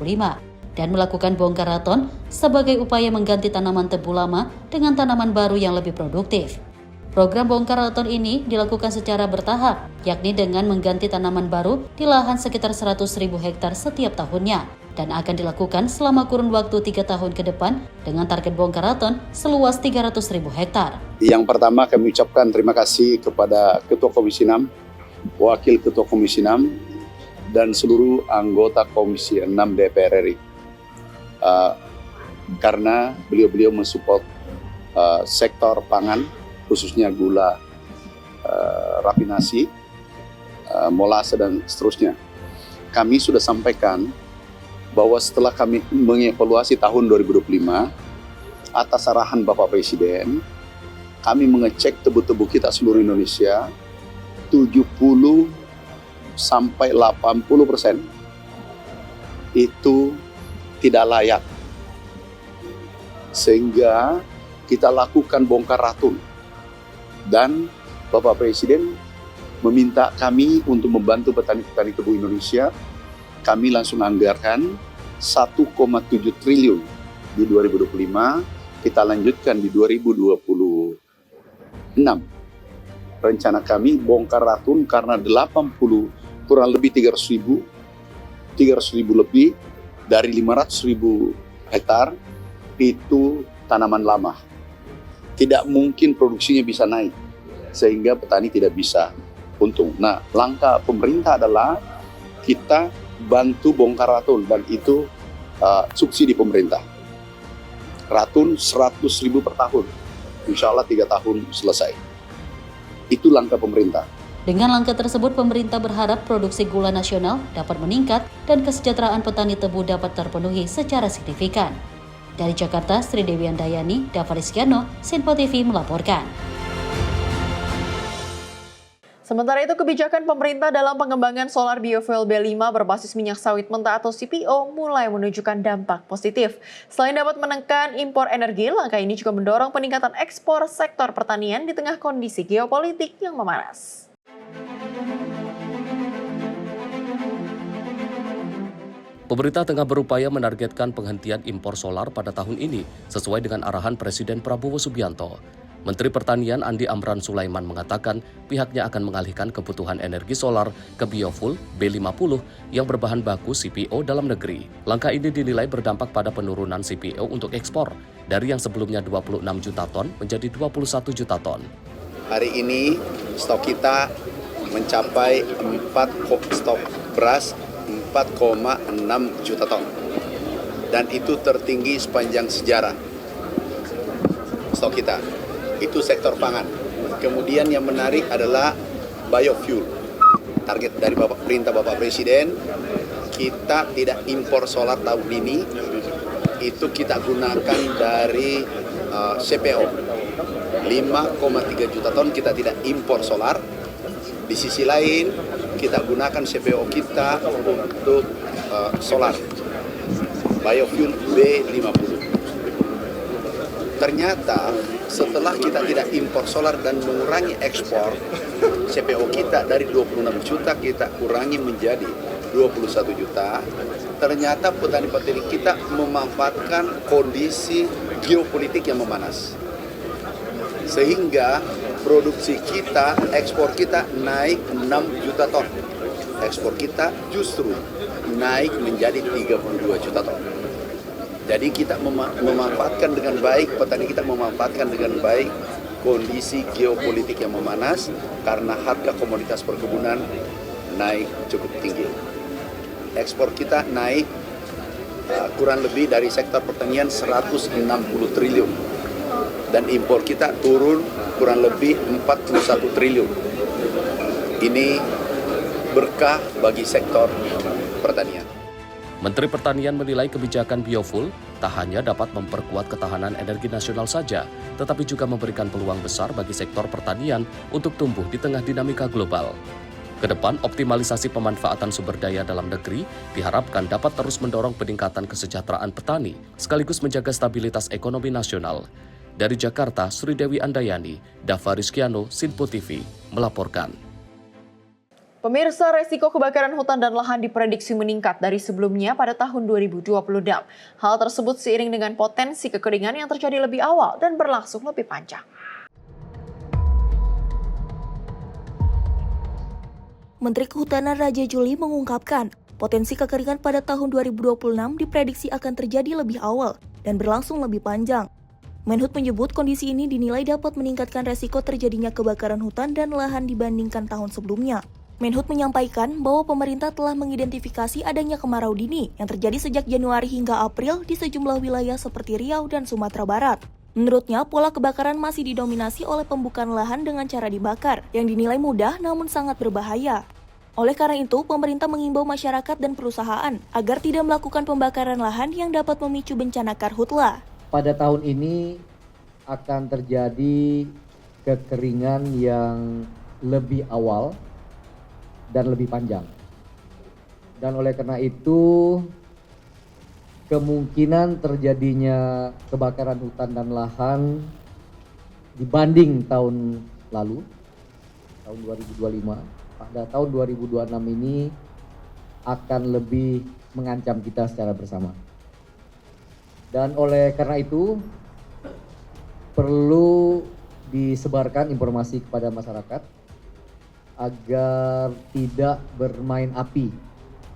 Dan melakukan bongkar raton sebagai upaya mengganti tanaman tebu lama dengan tanaman baru yang lebih produktif. Program bongkar raton ini dilakukan secara bertahap, yakni dengan mengganti tanaman baru di lahan sekitar 100.000 hektar setiap tahunnya, dan akan dilakukan selama kurun waktu 3 tahun ke depan dengan target bongkar raton seluas 300.000 hektar. Yang pertama kami ucapkan terima kasih kepada Ketua Komisi 6, Wakil Ketua Komisi 6, dan seluruh anggota Komisi 6 DPR RI. Karena beliau-beliau mensupport sektor pangan, khususnya gula, rafinasi, molase, dan seterusnya. Kami sudah sampaikan bahwa setelah kami mengevaluasi tahun 2025, atas arahan Bapak Presiden, kami mengecek tebu-tebu kita seluruh Indonesia, 70-80% itu tidak layak, sehingga kita lakukan bongkar ratun, dan Bapak Presiden meminta kami untuk membantu petani-petani tebu Indonesia. Kami langsung anggarkan 1,7 triliun di 2025, kita lanjutkan di 2026. Rencana kami bongkar ratun karena 80% kurang lebih 300.000 lebih dari 500.000 hektar itu tanaman lama. Tidak mungkin produksinya bisa naik, sehingga petani tidak bisa untung. Nah, langkah pemerintah adalah kita bantu bongkar ratun, dan itu subsidi pemerintah. Ratun 100.000 per tahun, insya Allah 3 tahun selesai. Itu langkah pemerintah. Dengan langkah tersebut, pemerintah berharap produksi gula nasional dapat meningkat dan kesejahteraan petani tebu dapat terpenuhi secara signifikan. Dari Jakarta, Sri Dewi Andayani, Davaris Kiano, Sinpo TV melaporkan. Sementara itu, kebijakan pemerintah dalam pengembangan solar biofuel B5 berbasis minyak sawit mentah atau CPO mulai menunjukkan dampak positif. Selain dapat menekan impor energi, langkah ini juga mendorong peningkatan ekspor sektor pertanian di tengah kondisi geopolitik yang memanas. Pemerintah tengah berupaya menargetkan penghentian impor solar pada tahun ini sesuai dengan arahan Presiden Prabowo Subianto. Menteri Pertanian Andi Amran Sulaiman mengatakan pihaknya akan mengalihkan kebutuhan energi solar ke biofuel B50 yang berbahan baku CPO dalam negeri. Langkah ini dinilai berdampak pada penurunan CPO untuk ekspor dari yang sebelumnya 26 juta ton menjadi 21 juta ton. Hari ini stok kita mencapai stok beras 4,6 juta ton. Dan itu tertinggi sepanjang sejarah stok kita. Itu sektor pangan. Kemudian yang menarik adalah biofuel. Target dari perintah Bapak Presiden, kita tidak impor solar tahun ini. Itu kita gunakan dari CPO. 5,3 juta ton kita tidak impor solar. Di sisi lain, kita gunakan CPO kita untuk solar. Biofuel B50. Ternyata setelah kita tidak impor solar dan mengurangi ekspor, CPO kita dari 26 juta kita kurangi menjadi 21 juta. Ternyata petani-petani kita memanfaatkan kondisi geopolitik yang memanas. Sehingga produksi kita, ekspor kita naik 6 juta ton. Ekspor kita justru naik menjadi 32 juta ton. Jadi kita memanfaatkan dengan baik, petani kita memanfaatkan dengan baik kondisi geopolitik yang memanas karena harga komoditas perkebunan naik cukup tinggi. Ekspor kita naik kurang lebih dari sektor pertanian 160 triliun dan impor kita turun kurang lebih 41 triliun. Ini berkah bagi sektor pertanian. Menteri Pertanian menilai kebijakan biofuel tak hanya dapat memperkuat ketahanan energi nasional saja, tetapi juga memberikan peluang besar bagi sektor pertanian untuk tumbuh di tengah dinamika global. Kedepan, optimalisasi pemanfaatan sumber daya dalam negeri diharapkan dapat terus mendorong peningkatan kesejahteraan petani, sekaligus menjaga stabilitas ekonomi nasional. Dari Jakarta, Sri Dewi Andayani, Davaris Kiano, Sinpo TV, melaporkan. Pemirsa, resiko kebakaran hutan dan lahan diprediksi meningkat dari sebelumnya pada tahun 2026. Hal tersebut seiring dengan potensi kekeringan yang terjadi lebih awal dan berlangsung lebih panjang. Menteri Kehutanan Raja Juli mengungkapkan, potensi kekeringan pada tahun 2026 diprediksi akan terjadi lebih awal dan berlangsung lebih panjang. Menhub menyebut kondisi ini dinilai dapat meningkatkan resiko terjadinya kebakaran hutan dan lahan dibandingkan tahun sebelumnya. Menhub menyampaikan bahwa pemerintah telah mengidentifikasi adanya kemarau dini yang terjadi sejak Januari hingga April di sejumlah wilayah seperti Riau dan Sumatera Barat. Menurutnya, pola kebakaran masih didominasi oleh pembukaan lahan dengan cara dibakar, yang dinilai mudah namun sangat berbahaya. Oleh karena itu, pemerintah mengimbau masyarakat dan perusahaan agar tidak melakukan pembakaran lahan yang dapat memicu bencana karhutla. Pada tahun ini akan terjadi kekeringan yang lebih awal dan lebih panjang. Dan oleh karena itu, kemungkinan terjadinya kebakaran hutan dan lahan dibanding tahun lalu, tahun 2025, pada tahun 2026 ini akan lebih mengancam kita secara bersama. Dan oleh karena itu, perlu disebarkan informasi kepada masyarakat agar tidak bermain api.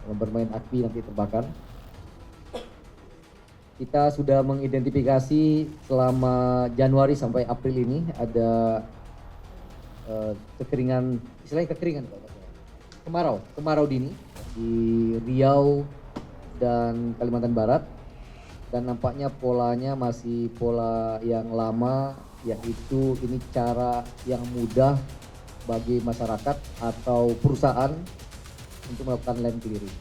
Kalau bermain api nanti terbakar. Kita sudah mengidentifikasi selama Januari sampai April ini ada kekeringan, istilahnya kekeringan, kemarau dini di Riau dan Kalimantan Barat, dan nampaknya polanya masih pola yang lama, yaitu ini cara yang mudah bagi masyarakat atau perusahaan untuk melakukan land clearing.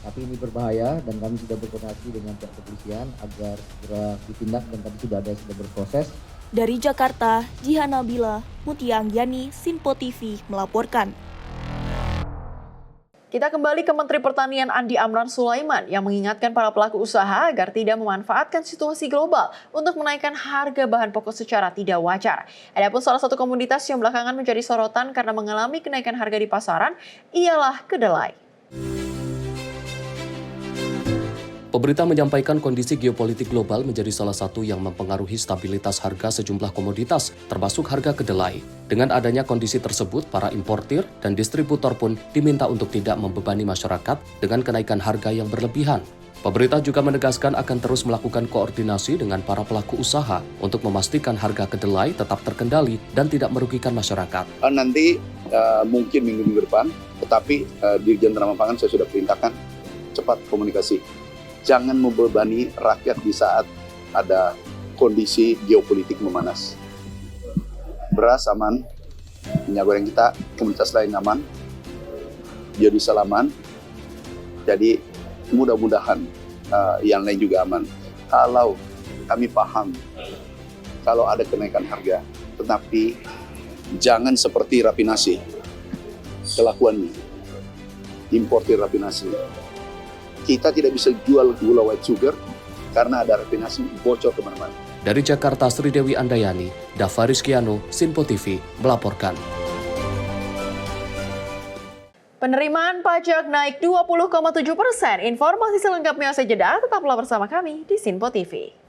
Tapi ini berbahaya dan kami sudah berkoordinasi dengan pihak kepolisian agar segera ditindak dan tadi sudah berproses. Dari Jakarta, Jihan Nabila, Mutia Anggiani, Sinpo TV melaporkan. Kita kembali ke Menteri Pertanian Andi Amran Sulaiman yang mengingatkan para pelaku usaha agar tidak memanfaatkan situasi global untuk menaikkan harga bahan pokok secara tidak wajar. Adapun salah satu komoditas yang belakangan menjadi sorotan karena mengalami kenaikan harga di pasaran ialah kedelai. Pemerintah menyampaikan kondisi geopolitik global menjadi salah satu yang mempengaruhi stabilitas harga sejumlah komoditas, termasuk harga kedelai. Dengan adanya kondisi tersebut, para importir dan distributor pun diminta untuk tidak membebani masyarakat dengan kenaikan harga yang berlebihan. Pemerintah juga menegaskan akan terus melakukan koordinasi dengan para pelaku usaha untuk memastikan harga kedelai tetap terkendali dan tidak merugikan masyarakat. Nanti mungkin minggu depan, tetapi Dirjen Tanaman Pangan saya sudah perintahkan cepat komunikasi. Jangan membebani rakyat di saat ada kondisi geopolitik memanas. Beras aman, minyak goreng kita, komoditas lain aman, biodiesel aman. Jadi mudah-mudahan yang lain juga aman. Kalau kami paham kalau ada kenaikan harga, tetapi jangan seperti rafinasi kelakuannya, importir rafinasi. Kita tidak bisa jual gula white sugar karena ada rafinasi bocor kemana-mana. Dari Jakarta, Sri Dewi Andayani, Dava Rizkiano, Sinpo TV melaporkan. Penerimaan pajak naik 20,7%. Informasi selengkapnya usai jeda, tetaplah bersama kami di Sinpo TV.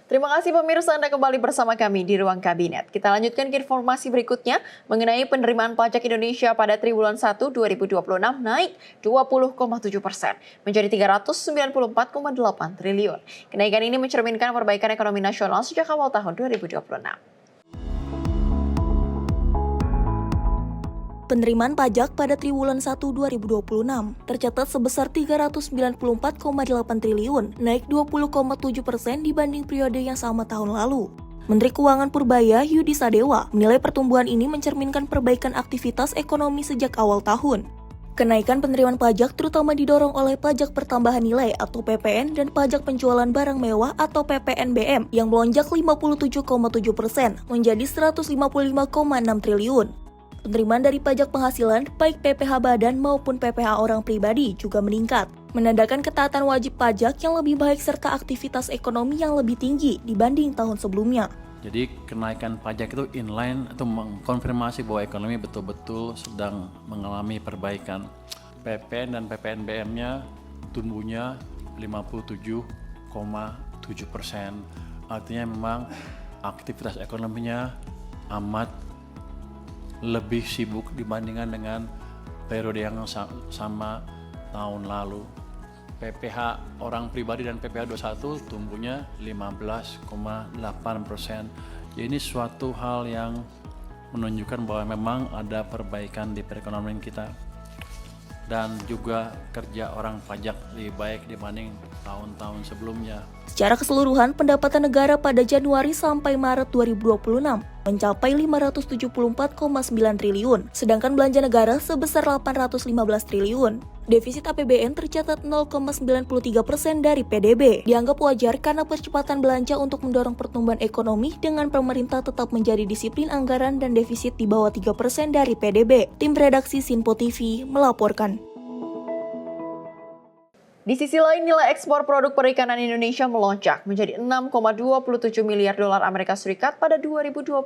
Terima kasih pemirsa, Anda kembali bersama kami di Ruang Kabinet. Kita lanjutkan ke informasi berikutnya mengenai penerimaan pajak Indonesia pada triwulan 1 2026 naik 20,7% menjadi 394,8 triliun. Kenaikan ini mencerminkan perbaikan ekonomi nasional sejak awal tahun 2026. Penerimaan pajak pada triwulan 1 2026 tercatat sebesar 394,8 triliun, naik 20,7% dibanding periode yang sama tahun lalu. Menteri Keuangan Purbaya Yudi Sadewa menilai pertumbuhan ini mencerminkan perbaikan aktivitas ekonomi sejak awal tahun. Kenaikan penerimaan pajak terutama didorong oleh pajak pertambahan nilai atau PPN dan pajak penjualan barang mewah atau PPNBM yang melonjak 57,7% menjadi 155,6 triliun. Penerimaan dari pajak penghasilan, baik PPh badan maupun PPh orang pribadi juga meningkat, menandakan ketaatan wajib pajak yang lebih baik serta aktivitas ekonomi yang lebih tinggi dibanding tahun sebelumnya. Jadi kenaikan pajak itu inline atau mengkonfirmasi bahwa ekonomi betul-betul sedang mengalami perbaikan. PPN dan PPNBM-nya tumbuhnya 57,7%. Artinya memang aktivitas ekonominya amat lebih sibuk dibandingkan dengan periode yang sama tahun lalu. PPh orang pribadi dan PPh 21 tumbuhnya 15,8%. Jadi ini suatu hal yang menunjukkan bahwa memang ada perbaikan di perekonomian kita. Dan juga kerja orang pajak lebih baik dibanding tahun-tahun sebelumnya. Secara keseluruhan, pendapatan negara pada Januari sampai Maret 2026 mencapai 574,9 triliun, sedangkan belanja negara sebesar 815 triliun. Defisit APBN tercatat 0,93% dari PDB. Dianggap wajar karena percepatan belanja untuk mendorong pertumbuhan ekonomi dengan pemerintah tetap menjadi disiplin anggaran dan defisit di bawah 3% dari PDB. Tim redaksi Sinpo TV melaporkan. Di sisi lain, nilai ekspor produk perikanan Indonesia melonjak menjadi 6,27 miliar dolar Amerika Serikat pada 2025,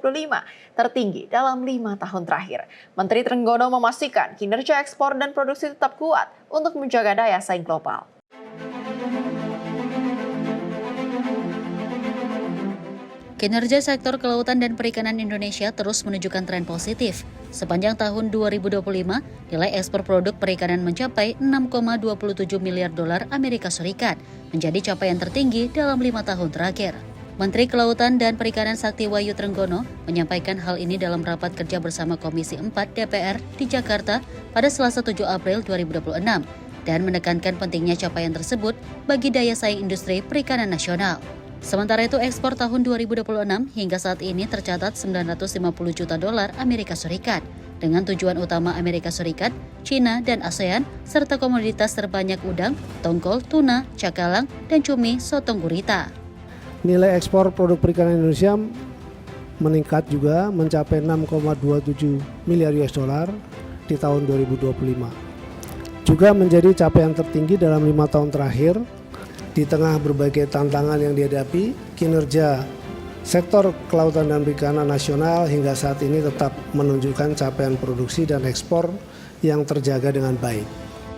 tertinggi dalam 5 tahun terakhir. Menteri Trenggono memastikan kinerja ekspor dan produksi tetap kuat untuk menjaga daya saing global. Kinerja sektor kelautan dan perikanan Indonesia terus menunjukkan tren positif. Sepanjang tahun 2025, nilai ekspor produk perikanan mencapai 6,27 miliar dolar Amerika Serikat, menjadi capaian tertinggi dalam 5 tahun terakhir. Menteri Kelautan dan Perikanan Sakti Wahyu Trenggono menyampaikan hal ini dalam rapat kerja bersama Komisi 4 DPR di Jakarta pada Selasa 7 April 2026 dan menekankan pentingnya capaian tersebut bagi daya saing industri perikanan nasional. Sementara itu, ekspor tahun 2026 hingga saat ini tercatat 950 juta dolar Amerika Serikat dengan tujuan utama Amerika Serikat, China, dan ASEAN serta komoditas terbanyak udang, tongkol, tuna, cakalang, dan cumi sotong gurita. Nilai ekspor produk perikanan Indonesia meningkat juga mencapai 6,27 miliar US dollar di tahun 2025. Juga menjadi capaian tertinggi dalam 5 tahun terakhir. Di tengah berbagai tantangan yang dihadapi, kinerja sektor kelautan dan perikanan nasional hingga saat ini tetap menunjukkan capaian produksi dan ekspor yang terjaga dengan baik.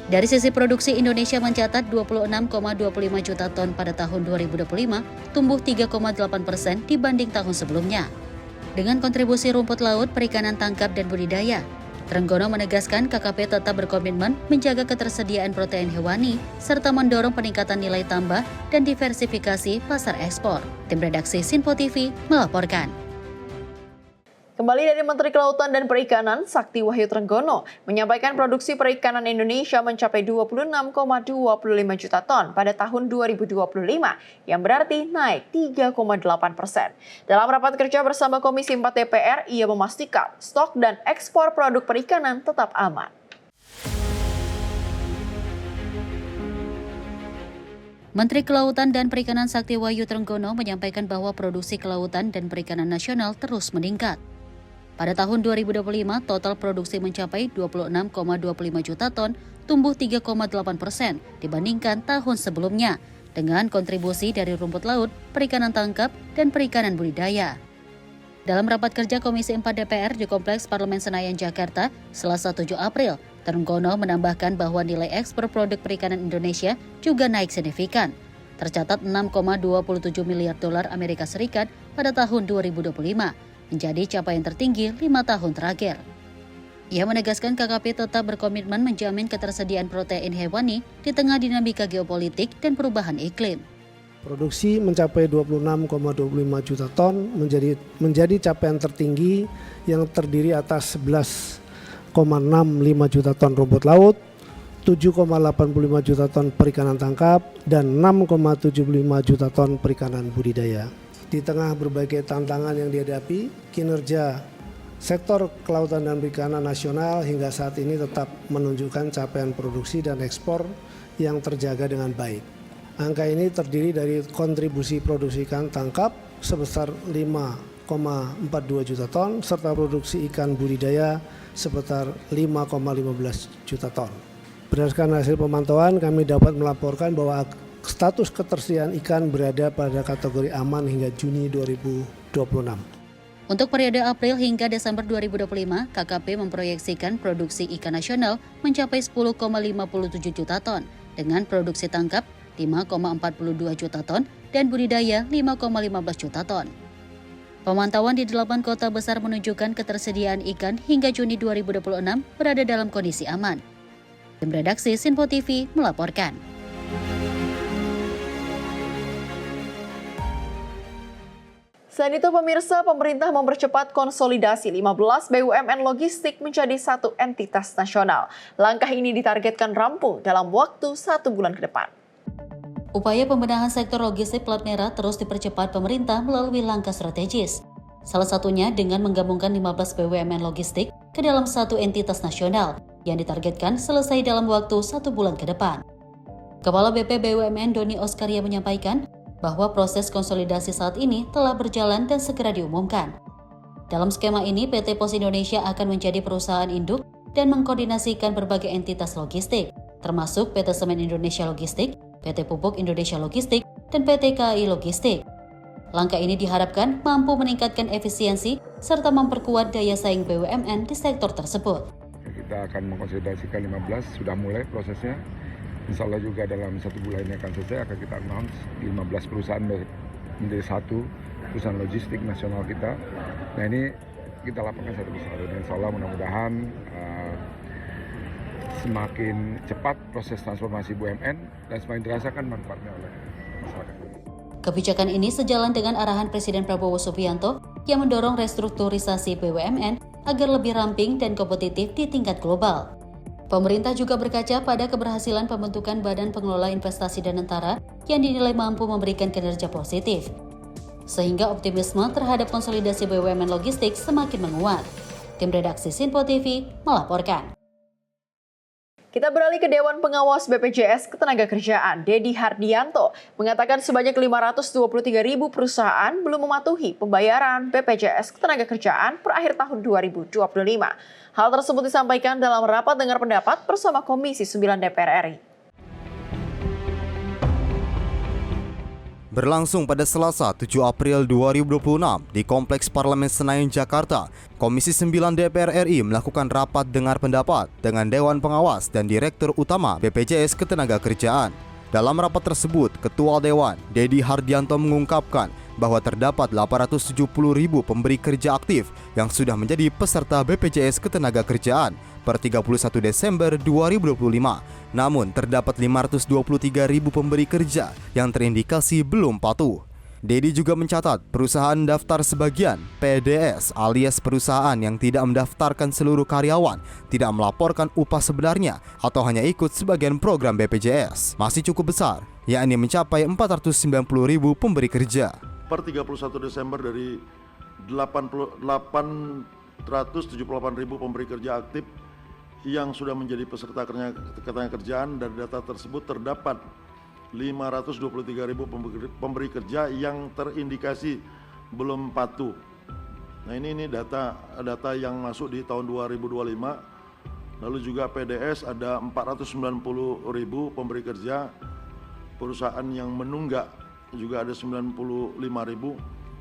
Dari sisi produksi, Indonesia mencatat 26,25 juta ton pada tahun 2025, tumbuh 3,8% dibanding tahun sebelumnya. Dengan kontribusi rumput laut, perikanan tangkap, dan budidaya, Trenggono menegaskan KKP tetap berkomitmen menjaga ketersediaan protein hewani serta mendorong peningkatan nilai tambah dan diversifikasi pasar ekspor. Tim redaksi Sinpo TV melaporkan. Kembali dari Menteri Kelautan dan Perikanan, Sakti Wahyu Trenggono menyampaikan produksi perikanan Indonesia mencapai 26,25 juta ton pada tahun 2025, yang berarti naik 3,8%. Dalam rapat kerja bersama Komisi 4 DPR, ia memastikan stok dan ekspor produk perikanan tetap aman. Menteri Kelautan dan Perikanan Sakti Wahyu Trenggono menyampaikan bahwa produksi kelautan dan perikanan nasional terus meningkat. Pada tahun 2025, total produksi mencapai 26,25 juta ton, tumbuh 3,8% dibandingkan tahun sebelumnya, dengan kontribusi dari rumput laut, perikanan tangkap, dan perikanan budidaya. Dalam rapat kerja Komisi 4 DPR di Kompleks Parlemen Senayan, Jakarta, Selasa 7 April, Trenggono menambahkan bahwa nilai ekspor produk perikanan Indonesia juga naik signifikan, tercatat 6,27 miliar dolar Amerika Serikat pada tahun 2025. Menjadi capaian tertinggi 5 tahun terakhir. Ia menegaskan KKP tetap berkomitmen menjamin ketersediaan protein hewani di tengah dinamika geopolitik dan perubahan iklim. Produksi mencapai 26,25 juta ton menjadi capaian tertinggi yang terdiri atas 11,65 juta ton rumput laut, 7,85 juta ton perikanan tangkap, dan 6,75 juta ton perikanan budidaya. Di tengah berbagai tantangan yang dihadapi, kinerja sektor kelautan dan perikanan nasional hingga saat ini tetap menunjukkan capaian produksi dan ekspor yang terjaga dengan baik. Angka ini terdiri dari kontribusi produksi ikan tangkap sebesar 5,42 juta ton serta produksi ikan budidaya sebesar 5,15 juta ton. Berdasarkan hasil pemantauan, kami dapat melaporkan bahwa status ketersediaan ikan berada pada kategori aman hingga Juni 2026. Untuk periode April hingga Desember 2025, KKP memproyeksikan produksi ikan nasional mencapai 10,57 juta ton, dengan produksi tangkap 5,42 juta ton dan budidaya 5,15 juta ton. Pemantauan di 8 kota besar menunjukkan ketersediaan ikan hingga Juni 2026 berada dalam kondisi aman. Tim redaksi Sinpo TV melaporkan. Selain itu, pemirsa, pemerintah mempercepat konsolidasi 15 BUMN logistik menjadi satu entitas nasional. Langkah ini ditargetkan rampung dalam waktu 1 bulan ke depan. Upaya pembenahan sektor logistik plat merah terus dipercepat pemerintah melalui langkah strategis. Salah satunya dengan menggabungkan 15 BUMN logistik ke dalam satu entitas nasional yang ditargetkan selesai dalam waktu 1 bulan ke depan. Kepala BP BUMN Doni Oskaria menyampaikan bahwa proses konsolidasi saat ini telah berjalan dan segera diumumkan. Dalam skema ini, PT Pos Indonesia akan menjadi perusahaan induk dan mengkoordinasikan berbagai entitas logistik. termasuk PT Semen Indonesia Logistik, PT Pupuk Indonesia Logistik, dan PT KAI Logistik. Langkah ini diharapkan mampu meningkatkan efisiensi serta memperkuat daya saing BUMN di sektor tersebut. Kita akan mengkonsolidasikan 15, sudah mulai prosesnya. Insya Allah juga dalam 1 bulan ini akan selesai, akan kita announce 15 perusahaan menjadi satu perusahaan logistik nasional kita. Nah ini kita lapangkan satu persatu. Insya Allah mudah-mudahan semakin cepat proses transformasi BUMN dan semakin dirasakan manfaatnya oleh masyarakat. Kebijakan ini sejalan dengan arahan Presiden Prabowo Subianto yang mendorong restrukturisasi BUMN agar lebih ramping dan kompetitif di tingkat global. Pemerintah juga berkaca pada keberhasilan pembentukan Badan Pengelola Investasi Danantara yang dinilai mampu memberikan kinerja positif, sehingga optimisme terhadap konsolidasi BUMN logistik semakin menguat. Tim redaksi Sinpo TV melaporkan. Kita beralih ke Dewan Pengawas BPJS Ketenagakerjaan. Dedi Hardianto mengatakan sebanyak 523.000 perusahaan belum mematuhi pembayaran BPJS Ketenagakerjaan per akhir tahun 2025. Hal tersebut disampaikan dalam rapat dengar pendapat bersama Komisi 9 DPR RI. Berlangsung pada Selasa 7 April 2026 di Kompleks Parlemen Senayan, Jakarta, Komisi 9 DPR RI melakukan rapat dengar pendapat dengan Dewan Pengawas dan Direktur Utama BPJS Ketenagakerjaan. Dalam rapat tersebut, Ketua Dewan, Dedi Hardianto mengungkapkan bahwa terdapat 870.000 pemberi kerja aktif yang sudah menjadi peserta BPJS Ketenagakerjaan per 31 Desember 2025. Namun, terdapat 523.000 pemberi kerja yang terindikasi belum patuh. Dedi juga mencatat perusahaan daftar sebagian, PDS alias perusahaan yang tidak mendaftarkan seluruh karyawan, tidak melaporkan upah sebenarnya atau hanya ikut sebagian program BPJS, masih cukup besar, yakni mencapai 490.000 pemberi kerja. Per 31 Desember dari 878.000 pemberi kerja aktif yang sudah menjadi peserta ketenagakerjaan. Dari data tersebut terdapat 523.000 pemberi kerja yang terindikasi belum patuh. Nah ini data yang masuk di tahun 2025. Lalu juga PDS ada 490.000 pemberi kerja, perusahaan yang menunggak juga ada 95.000.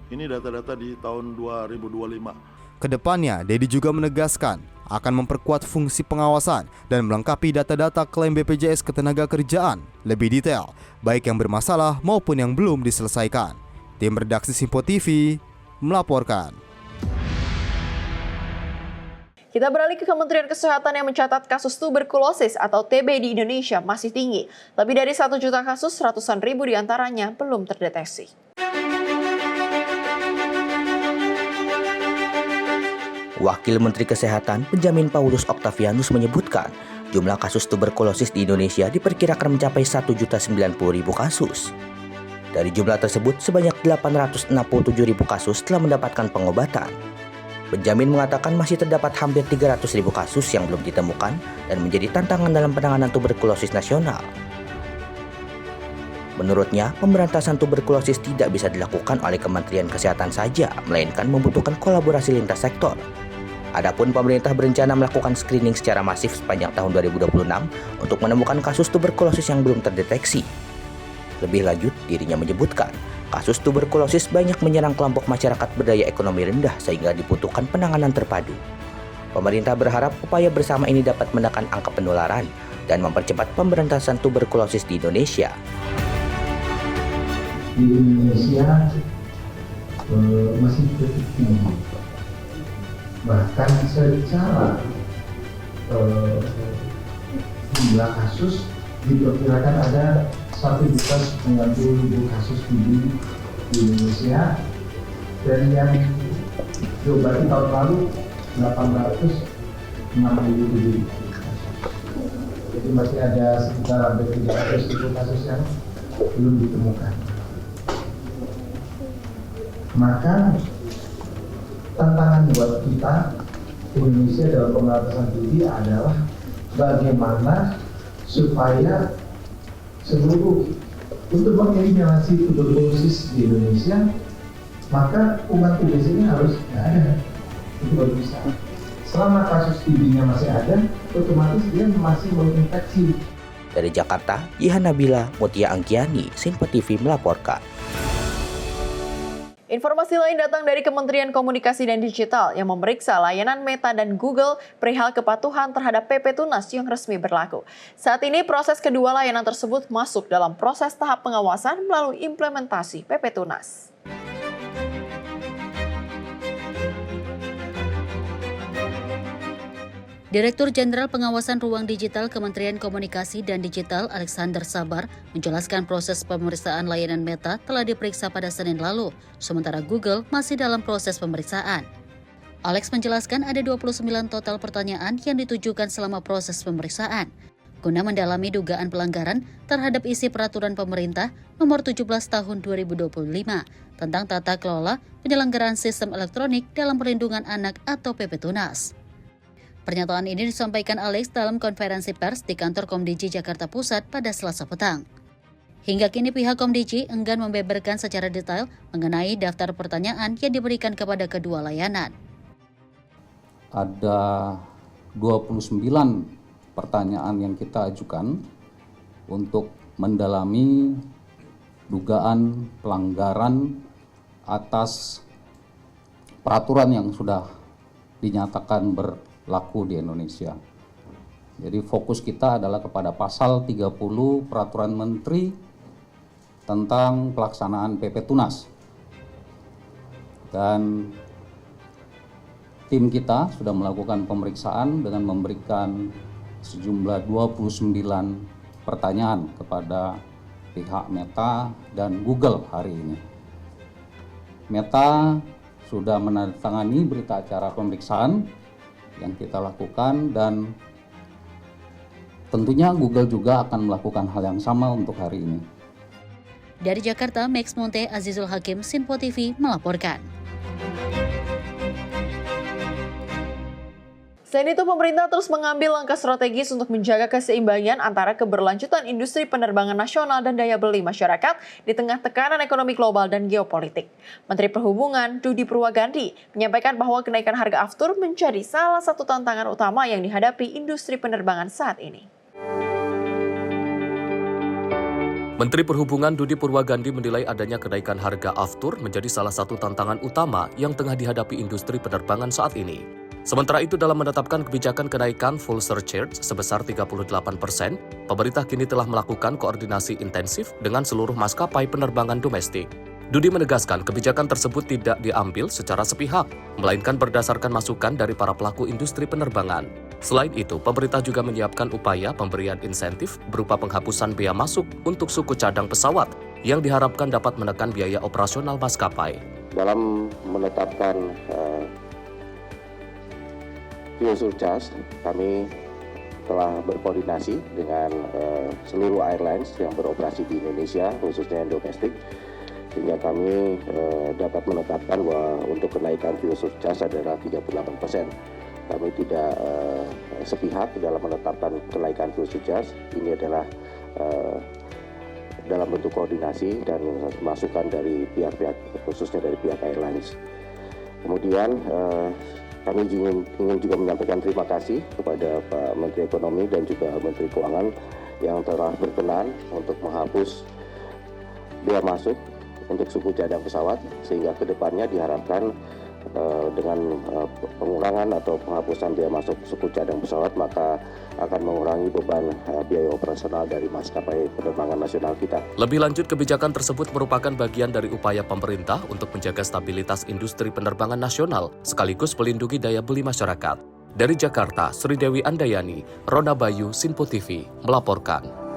Ini data-data di tahun 2025. Kedepannya, Dedi juga menegaskan akan memperkuat fungsi pengawasan dan melengkapi data-data klaim BPJS Ketenagakerjaan lebih detail, baik yang bermasalah maupun yang belum diselesaikan. Tim redaksi Sinpo TV melaporkan. Kita beralih ke Kementerian Kesehatan yang mencatat kasus tuberkulosis atau TB di Indonesia masih tinggi. Lebih dari 1 juta kasus, ratusan ribu diantaranya belum terdeteksi. Wakil Menteri Kesehatan Benjamin Paulus Octavianus menyebutkan jumlah kasus tuberkulosis di Indonesia diperkirakan mencapai 1.090.000 kasus. Dari jumlah tersebut, sebanyak 867.000 kasus telah mendapatkan pengobatan. Benjamin mengatakan masih terdapat hampir 300.000 kasus yang belum ditemukan dan menjadi tantangan dalam penanganan tuberkulosis nasional. Menurutnya, pemberantasan tuberkulosis tidak bisa dilakukan oleh Kementerian Kesehatan saja, melainkan membutuhkan kolaborasi lintas sektor. Adapun pemerintah berencana melakukan screening secara masif sepanjang tahun 2026 untuk menemukan kasus tuberkulosis yang belum terdeteksi. Lebih lanjut, dirinya menyebutkan, kasus tuberkulosis banyak menyerang kelompok masyarakat berdaya ekonomi rendah sehingga dibutuhkan penanganan terpadu. Pemerintah berharap upaya bersama ini dapat menekan angka penularan dan mempercepat pemberantasan tuberkulosis di Indonesia. Di Indonesia masih cukup tinggi. Bahkan secara jumlah kasus diperkirakan ada 1.090.000 kasus TB di Indonesia, dan yang berarti tahun lalu 867.000 kasus. Jadi masih ada sekitar hampir 300.000 kasus yang belum ditemukan. Maka tantangan buat kita Indonesia dalam pemberantasan TB adalah bagaimana supaya seluruh untuk mengeliminasi tuberkulosis di Indonesia, maka umat TBC ini harus ada. Itu baru bisa. Selama kasus TB-nya masih ada, otomatis dia masih menginfeksi. Dari Jakarta, Jihan Nabila, Mutia Anggiani, Sinpo TV melaporkan. Informasi lain datang dari Kementerian Komunikasi dan Digital yang memeriksa layanan Meta dan Google perihal kepatuhan terhadap PP Tunas yang resmi berlaku. Saat ini proses kedua layanan tersebut masuk dalam proses tahap pengawasan melalui implementasi PP Tunas. Direktur Jenderal Pengawasan Ruang Digital Kementerian Komunikasi dan Digital Alexander Sabar menjelaskan proses pemeriksaan layanan Meta telah diperiksa pada Senin lalu, sementara Google masih dalam proses pemeriksaan. Alex menjelaskan ada 29 total pertanyaan yang ditujukan selama proses pemeriksaan, guna mendalami dugaan pelanggaran terhadap isi peraturan pemerintah nomor 17 tahun 2025 tentang tata kelola penyelenggaraan sistem elektronik dalam perlindungan anak atau PP Tunas. Pernyataan ini disampaikan Alex dalam konferensi pers di kantor Komdiji Jakarta Pusat pada Selasa petang. Hingga kini pihak Komdiji enggan membeberkan secara detail mengenai daftar pertanyaan yang diberikan kepada kedua layanan. Ada 29 pertanyaan yang kita ajukan untuk mendalami dugaan pelanggaran atas peraturan yang sudah dinyatakan berlaku di Indonesia. Jadi fokus kita adalah kepada pasal 30 Peraturan Menteri tentang pelaksanaan PP Tunas. Dan tim kita sudah melakukan pemeriksaan dengan memberikan sejumlah 29 pertanyaan kepada pihak Meta dan Google hari ini. Meta sudah menandatangani berita acara pemeriksaan yang kita lakukan dan tentunya Google juga akan melakukan hal yang sama untuk hari ini. Dari Jakarta, Max Monte, Azizul Hakim, Sinpo TV melaporkan. Selain itu, pemerintah terus mengambil langkah strategis untuk menjaga keseimbangan antara keberlanjutan industri penerbangan nasional dan daya beli masyarakat di tengah tekanan ekonomi global dan geopolitik. Menteri Perhubungan Budi Purwagandi menyampaikan bahwa kenaikan harga aftur menjadi salah satu tantangan utama yang dihadapi industri penerbangan saat ini. Menteri Perhubungan Budi Purwagandi menilai adanya kenaikan harga aftur menjadi salah satu tantangan utama yang tengah dihadapi industri penerbangan saat ini. Sementara itu, dalam menetapkan kebijakan kenaikan full surcharge sebesar 38%, pemerintah kini telah melakukan koordinasi intensif dengan seluruh maskapai penerbangan domestik. Budi menegaskan kebijakan tersebut tidak diambil secara sepihak, melainkan berdasarkan masukan dari para pelaku industri penerbangan. Selain itu, pemerintah juga menyiapkan upaya pemberian insentif berupa penghapusan bea masuk untuk suku cadang pesawat yang diharapkan dapat menekan biaya operasional maskapai. Dalam menetapkan fuel surcharge, kami telah berkoordinasi dengan seluruh airlines yang beroperasi di Indonesia, khususnya yang domestik, sehingga kami dapat menetapkan bahwa untuk kenaikan fuel surcharge adalah 38%. Kami tidak sepihak dalam menetapkan kenaikan fuel surcharge. Ini adalah dalam bentuk koordinasi dan masukan dari pihak-pihak, khususnya dari pihak airlines. Kemudian kami ingin juga menyampaikan terima kasih kepada Pak Menteri Ekonomi dan juga Menteri Keuangan yang telah berkenan untuk menghapus bea masuk untuk suku cadang pesawat, sehingga kedepannya diharapkan dengan pengurangan atau penghapusan bea masuk suku cadang pesawat maka akan mengurangi beban biaya operasional dari maskapai penerbangan nasional kita. Lebih lanjut, kebijakan tersebut merupakan bagian dari upaya pemerintah untuk menjaga stabilitas industri penerbangan nasional sekaligus melindungi daya beli masyarakat. Dari Jakarta, Sri Dewi Andayani, Rona Bayu, Sinpo TV melaporkan.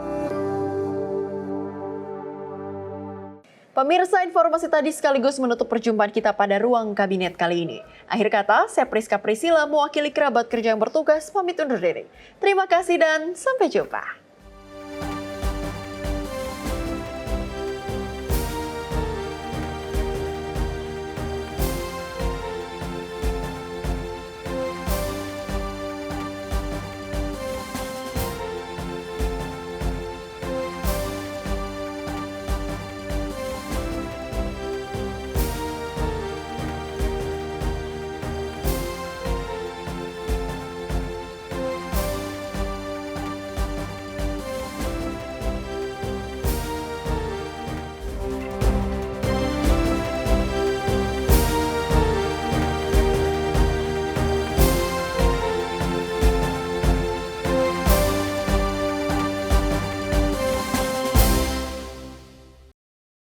Pemirsa, informasi tadi sekaligus menutup perjumpaan kita pada Ruang Kabinet kali ini. Akhir kata, saya Priska Priscilla mewakili kerabat kerja yang bertugas pamit undur diri. Terima kasih dan sampai jumpa.